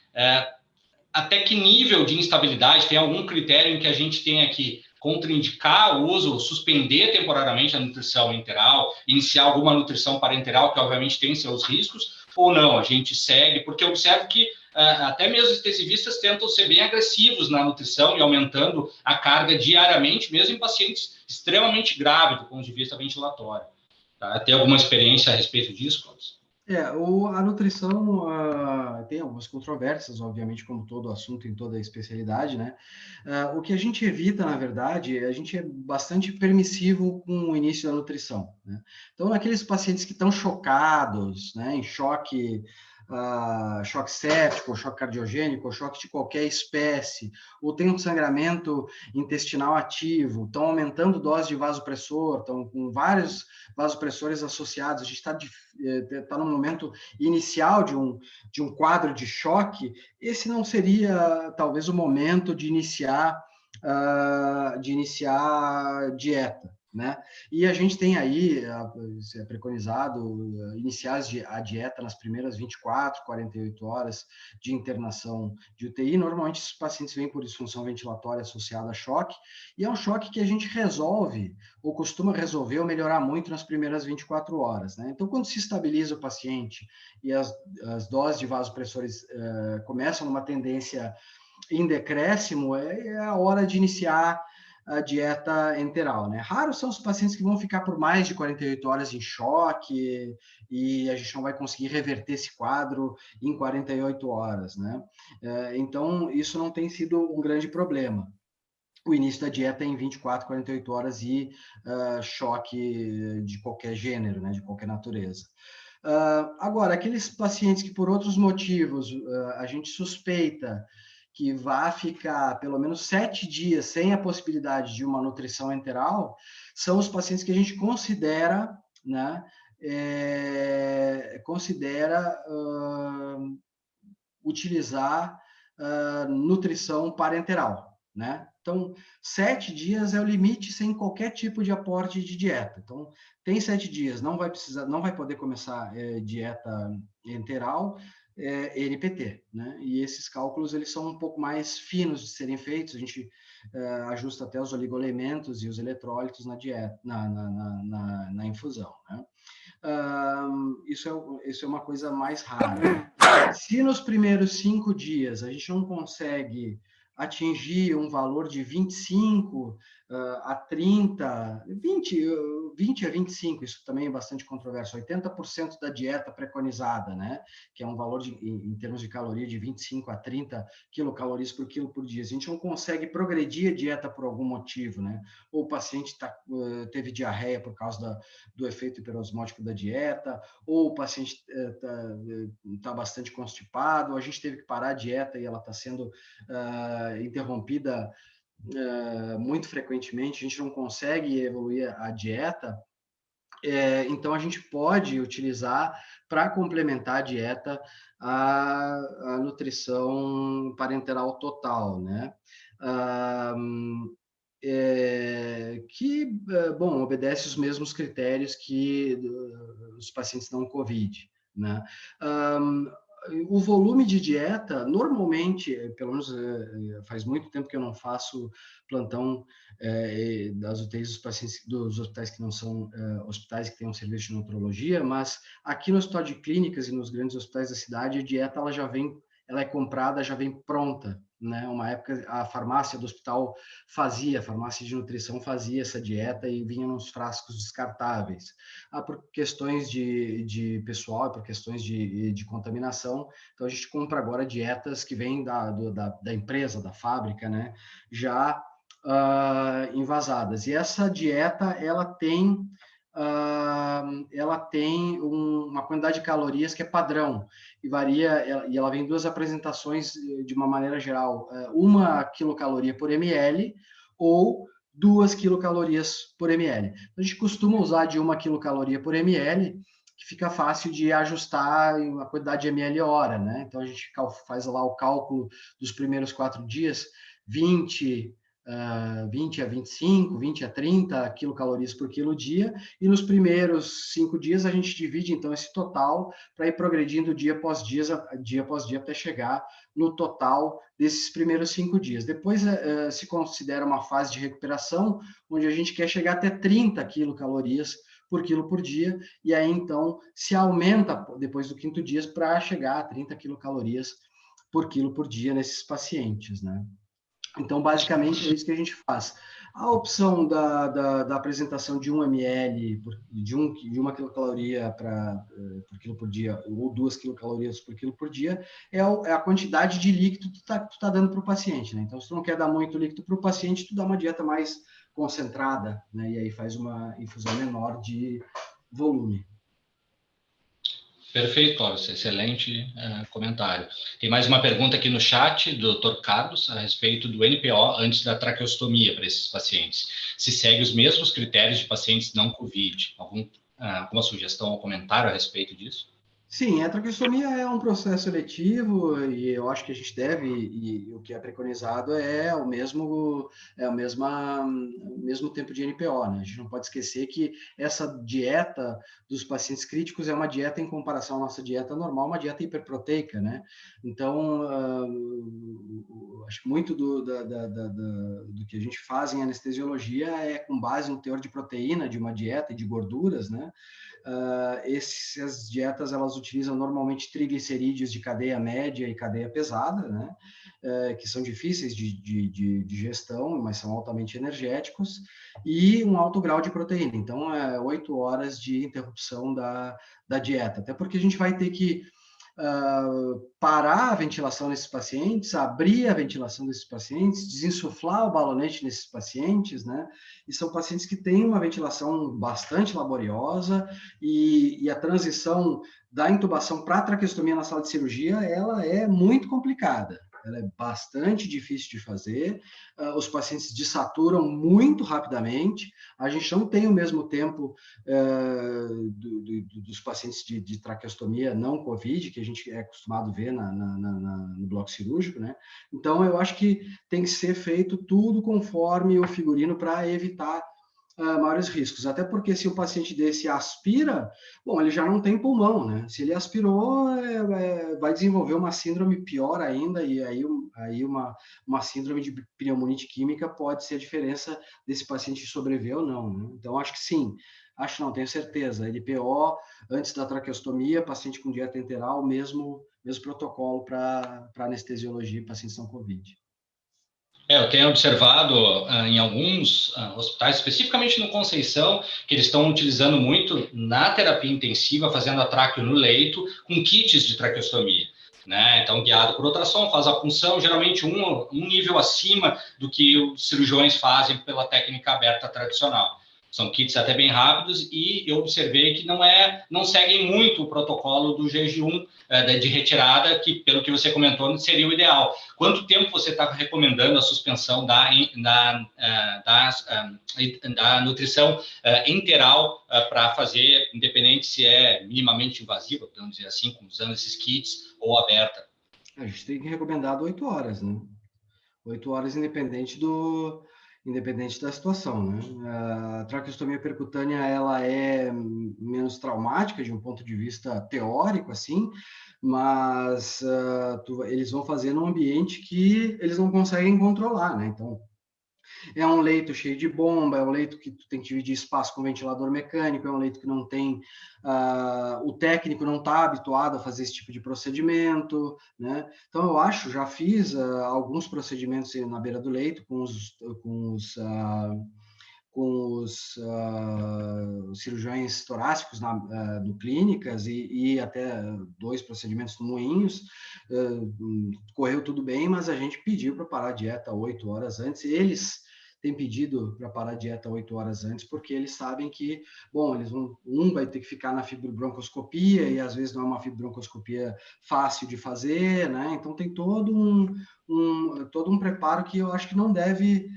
Até que nível de instabilidade, tem algum critério em que a gente tenha que contraindicar o uso, suspender temporariamente a nutrição enteral, iniciar alguma nutrição parenteral, que obviamente tem seus riscos, ou não? A gente segue, porque eu observo que até mesmo os intensivistas tentam ser bem agressivos na nutrição e aumentando a carga diariamente, mesmo em pacientes extremamente grávidos, do ponto de vista ventilatório. Tá? Tem alguma experiência a respeito disso, Cláudio? A nutrição tem algumas controvérsias, obviamente, como todo assunto em toda especialidade, né? O que a gente evita, na verdade, a gente é bastante permissivo com o início da nutrição, né? Então, naqueles pacientes que estão chocados, né, em choque, choque séptico, choque cardiogênico, choque de qualquer espécie, ou tem um sangramento intestinal ativo, estão aumentando dose de vasopressor, estão com vários vasopressores associados, a gente está no momento inicial de um quadro de choque, esse não seria talvez o momento de iniciar dieta, né? E a gente tem aí, é preconizado, iniciar a dieta nas primeiras 24, 48 horas de internação de UTI. Normalmente, esses pacientes vêm por disfunção ventilatória associada a choque, e é um choque que a gente resolve, ou costuma resolver ou melhorar muito nas primeiras 24 horas, né? Então, quando se estabiliza o paciente e as doses de vasopressores começam numa tendência em decréscimo, é a hora de iniciar a dieta enteral, né? Raros são os pacientes que vão ficar por mais de 48 horas em choque e a gente não vai conseguir reverter esse quadro em 48 horas, né? Então, isso não tem sido um grande problema. O início da dieta é em 24, 48 horas e choque de qualquer gênero, né? De qualquer natureza. Agora, aqueles pacientes que por outros motivos a gente suspeita que vai ficar pelo menos 7 dias sem a possibilidade de uma nutrição enteral, são os pacientes que a gente considera, né, utilizar nutrição parenteral, né? Então, 7 dias é o limite sem qualquer tipo de aporte de dieta. Então, tem 7 dias, não vai poder começar dieta enteral, NPT, né? E esses cálculos, eles são um pouco mais finos de serem feitos, a gente ajusta até os oligoelementos e os eletrólitos na dieta, na infusão, né? Isso é uma coisa mais rara. Se nos primeiros 5 dias a gente não consegue atingir um valor de 25 a 30, 20 a 25, isso também é bastante controverso, 80% da dieta preconizada, né? Que é um valor em termos de caloria de 25 a 30 quilocalorias por quilo por dia. A gente não consegue progredir a dieta por algum motivo, né? Ou o paciente teve diarreia por causa do efeito hiperosmótico da dieta, ou o paciente está bastante constipado, a gente teve que parar a dieta e ela está sendo interrompida muito frequentemente, a gente não consegue evoluir a dieta, então a gente pode utilizar para complementar a dieta a nutrição parenteral total, né? Bom, obedece os mesmos critérios que os pacientes não COVID, né? O volume de dieta, normalmente, pelo menos faz muito tempo que eu não faço plantão das UTIs dos pacientes dos hospitais que não são hospitais que têm um serviço de nutrologia, mas aqui no Hospital de Clínicas e nos grandes hospitais da cidade, a dieta ela é comprada, já vem pronta, né? Uma época a farmácia do hospital a farmácia de nutrição fazia essa dieta e vinha nos frascos descartáveis. Por questões de pessoal, por questões de contaminação, então a gente compra agora dietas que vêm da empresa, da fábrica, né? Já envasadas. E essa dieta, ela tem uma quantidade de calorias que é padrão, e varia, e ela vem em duas apresentações de uma maneira geral, 1 quilocaloria por ml ou 2 quilocalorias por ml. A gente costuma usar de 1 quilocaloria por ml, que fica fácil de ajustar a quantidade de ml hora, né? Então, a gente faz lá o cálculo dos primeiros 4 dias, 20 a 25, 20 a 30 quilocalorias por quilo dia, e nos primeiros 5 dias a gente divide, então, esse total para ir progredindo dia após dia, até chegar no total desses primeiros 5 dias. Depois se considera uma fase de recuperação, onde a gente quer chegar até 30 quilocalorias por quilo por dia, e aí, então, se aumenta depois do 5º dia para chegar a 30 quilocalorias por quilo por dia nesses pacientes, né? Então, basicamente, é isso que a gente faz. A opção da apresentação de 1 ml, de 1 quilocaloria por quilo por dia, ou 2 quilocalorias por quilo por dia, é a quantidade de líquido que tu tá dando para o paciente, né? Então, se tu não quer dar muito líquido para o paciente, tu dá uma dieta mais concentrada, né? E aí faz uma infusão menor de volume. Perfeito, Cláudio. Excelente comentário. Tem mais uma pergunta aqui no chat do Dr. Carlos a respeito do NPO antes da traqueostomia para esses pacientes. Se segue os mesmos critérios de pacientes não COVID? Alguma sugestão ou comentário a respeito disso? Sim, a traqueostomia é um processo seletivo e eu acho que a gente deve, e o que é preconizado é o mesmo tempo de NPO, né? A gente não pode esquecer que essa dieta dos pacientes críticos é uma dieta em comparação à nossa dieta normal, uma dieta hiperproteica, né? Então, acho que muito do que a gente faz em anestesiologia é com base no teor de proteína de uma dieta e de gorduras, né? Essas dietas, elas utilizam normalmente triglicerídeos de cadeia média e cadeia pesada, né? Que são difíceis de gestão, mas são altamente energéticos, e um alto grau de proteína. Então, 8 horas de interrupção da dieta. Até porque a gente vai ter que parar a ventilação nesses pacientes, abrir a ventilação desses pacientes, desinsuflar o balonete nesses pacientes, né? E são pacientes que têm uma ventilação bastante laboriosa e a transição da intubação para a traqueostomia na sala de cirurgia, ela é muito complicada. Ela é bastante difícil de fazer, os pacientes desaturam muito rapidamente, a gente não tem o mesmo tempo dos pacientes de traqueostomia não COVID, que a gente é acostumado a ver no bloco cirúrgico, né? Então, eu acho que tem que ser feito tudo conforme o figurino para evitar maiores riscos. Até porque se o paciente desse aspira, bom, ele já não tem pulmão, né? Se ele aspirou, vai desenvolver uma síndrome pior ainda, e aí uma síndrome de pneumonite química pode ser a diferença desse paciente sobreviver ou não, né? Então, acho que sim. Acho não, tenho certeza. LPO, antes da traqueostomia, paciente com dieta enteral, mesmo protocolo para anestesiologia e pacientes não COVID. Eu tenho observado em alguns hospitais, especificamente no Conceição, que eles estão utilizando muito na terapia intensiva, fazendo a traqueo no leito, com kits de traqueostomia. Né? Então, guiado por ultrassom, faz a punção, geralmente um nível acima do que os cirurgiões fazem pela técnica aberta tradicional. São kits até bem rápidos e eu observei que não seguem muito o protocolo do jejum de retirada, que, pelo que você comentou, seria o ideal. Quanto tempo você está recomendando a suspensão da nutrição enteral para fazer, independente se é minimamente invasiva, podemos dizer assim, usando esses kits, ou aberta? A gente tem que recomendar 8 horas, né? 8 horas independente da situação, né? A traqueostomia percutânea, ela é menos traumática de um ponto de vista teórico, assim, mas eles vão fazer num ambiente que eles não conseguem controlar, né? Então, é um leito cheio de bomba, é um leito que tu tem que dividir espaço com ventilador mecânico, é um leito que não tem... o técnico não está habituado a fazer esse tipo de procedimento, né? Então, eu já fiz alguns procedimentos na beira do leito com os cirurgiões torácicos no clínicas e até 2 procedimentos no Moinhos, correu tudo bem, mas a gente pediu para parar a dieta 8 horas antes. Eles tem pedido para parar a dieta 8 horas antes, porque eles sabem que, bom, um vai ter que ficar na fibrobroncoscopia, e às vezes não é uma fibrobroncoscopia fácil de fazer, né? Então tem todo um preparo que eu acho que não deve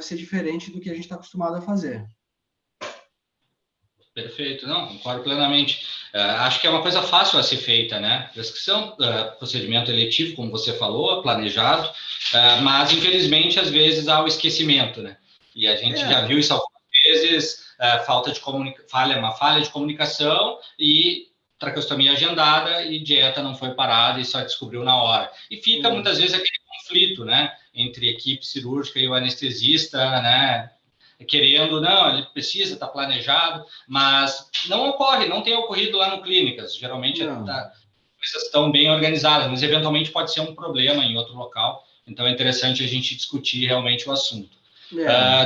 ser diferente do que a gente está acostumado a fazer. Perfeito, não, concordo plenamente. Acho que é uma coisa fácil a ser feita, né? Prescrição, procedimento eletivo, como você falou, planejado, mas infelizmente às vezes há o esquecimento, né? E a gente já viu isso algumas vezes, uma falha de comunicação e traqueostomia agendada e dieta não foi parada e só descobriu na hora. E fica muitas vezes aquele conflito, né? Entre equipe cirúrgica e o anestesista, né? Querendo, não, ele precisa, está planejado, mas não ocorre, não tem ocorrido lá no Clínicas. Geralmente coisas estão bem organizadas, mas eventualmente pode ser um problema em outro local. Então é interessante a gente discutir realmente o assunto.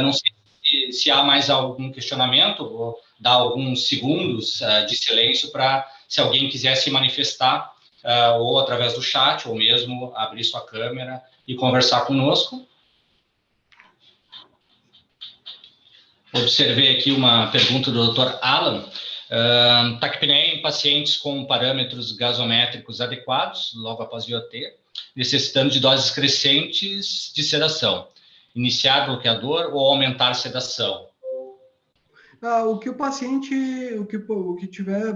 Não sei se há mais algum questionamento, vou dar alguns segundos de silêncio para, se alguém quiser se manifestar, ou através do chat, ou mesmo abrir sua câmera e conversar conosco. Observei aqui uma pergunta do Dr. Alan. Taquipneia em pacientes com parâmetros gasométricos adequados, logo após VOT, necessitando de doses crescentes de sedação. Iniciar bloqueador ou aumentar a sedação? O que o paciente, o que tiver,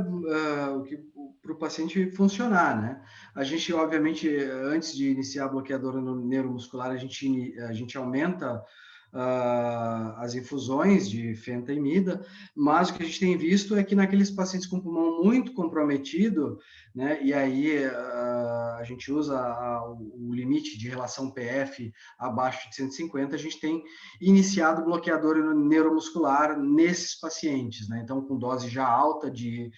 para o paciente funcionar, né? A gente, obviamente, antes de iniciar bloqueador neuromuscular, a gente aumenta as infusões de fentamida, mas o que a gente tem visto é que naqueles pacientes com pulmão muito comprometido, né, e aí a gente usa o limite de relação PF abaixo de 150, a gente tem iniciado bloqueador neuromuscular nesses pacientes, né, então com dose já alta de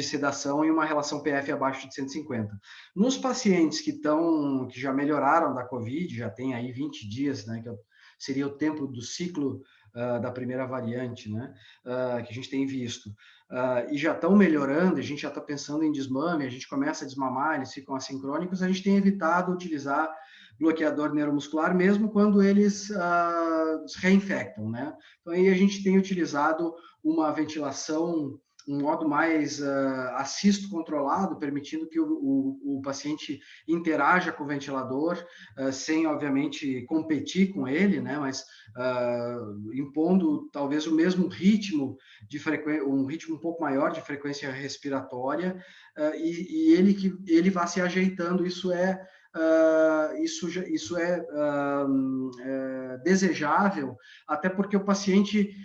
sedação e uma relação PF abaixo de 150. Nos pacientes que já melhoraram da COVID, já tem aí 20 dias, né, que seria o tempo do ciclo da primeira variante, né, que a gente tem visto, e já estão melhorando, a gente já está pensando em desmame, a gente começa a desmamar, eles ficam assincrônicos, a gente tem evitado utilizar bloqueador neuromuscular, mesmo quando eles reinfectam, né? Então, aí a gente tem utilizado uma ventilação, um modo mais assisto controlado, permitindo que o paciente interaja com o ventilador, sem, obviamente, competir com ele, né? Mas impondo talvez o mesmo ritmo de frequência, um ritmo um pouco maior de frequência respiratória, e ele vai se ajeitando. Isso é desejável, até porque o paciente,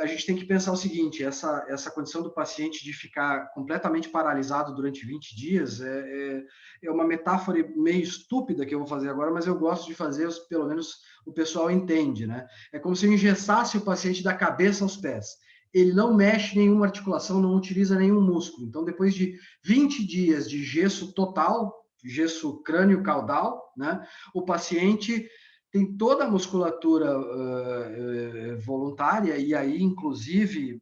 a gente tem que pensar o seguinte, essa condição do paciente de ficar completamente paralisado durante 20 dias é uma metáfora meio estúpida que eu vou fazer agora, mas eu gosto de fazer, pelo menos o pessoal entende, né? É como se eu engessasse o paciente da cabeça aos pés. Ele não mexe nenhuma articulação, não utiliza nenhum músculo. Então, depois de 20 dias de gesso total, gesso crânio-caudal, né? O paciente tem toda a musculatura voluntária, e aí, inclusive,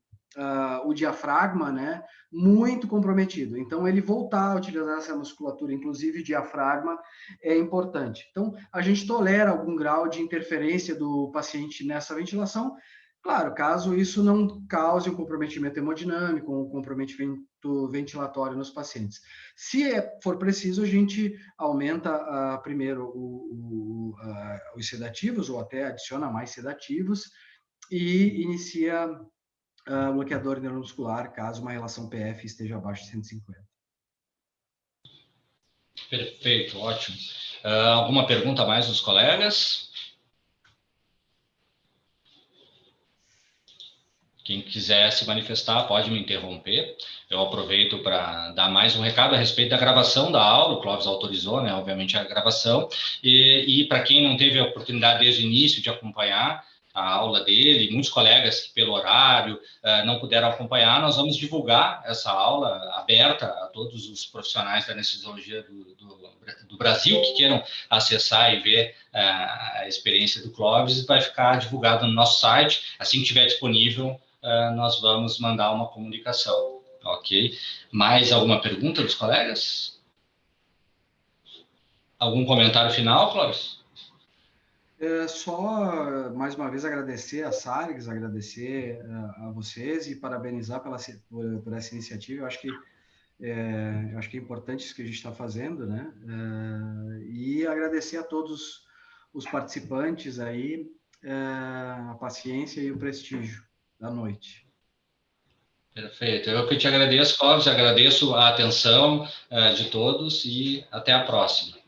o diafragma, né? Muito comprometido. Então, ele voltar a utilizar essa musculatura, inclusive diafragma, é importante. Então, a gente tolera algum grau de interferência do paciente nessa ventilação. Claro, caso isso não cause um comprometimento hemodinâmico, um comprometimento ventilatório nos pacientes. Se for preciso, a gente aumenta primeiro os sedativos, ou até adiciona mais sedativos, e inicia bloqueador neuromuscular, caso uma relação PF esteja abaixo de 150. Perfeito, ótimo. Alguma pergunta a mais dos colegas? Quem quiser se manifestar pode me interromper. Eu aproveito para dar mais um recado a respeito da gravação da aula. O Clóvis autorizou, né, obviamente, a gravação. E para quem não teve a oportunidade desde o início de acompanhar a aula dele, muitos colegas que pelo horário não puderam acompanhar, nós vamos divulgar essa aula aberta a todos os profissionais da anestesiologia do Brasil que queiram acessar e ver a experiência do Clóvis. Vai ficar divulgado no nosso site. Assim que estiver disponível, nós vamos mandar uma comunicação, ok? Mais alguma pergunta dos colegas? Algum comentário final, Clóvis? Só mais uma vez agradecer a SARGS, agradecer a vocês e parabenizar por essa iniciativa. Eu acho que é importante isso que a gente está fazendo, né? E agradecer a todos os participantes aí, a paciência e o prestígio da noite. Perfeito. Eu que te agradeço, Clóvis, agradeço a atenção de todos e até a próxima.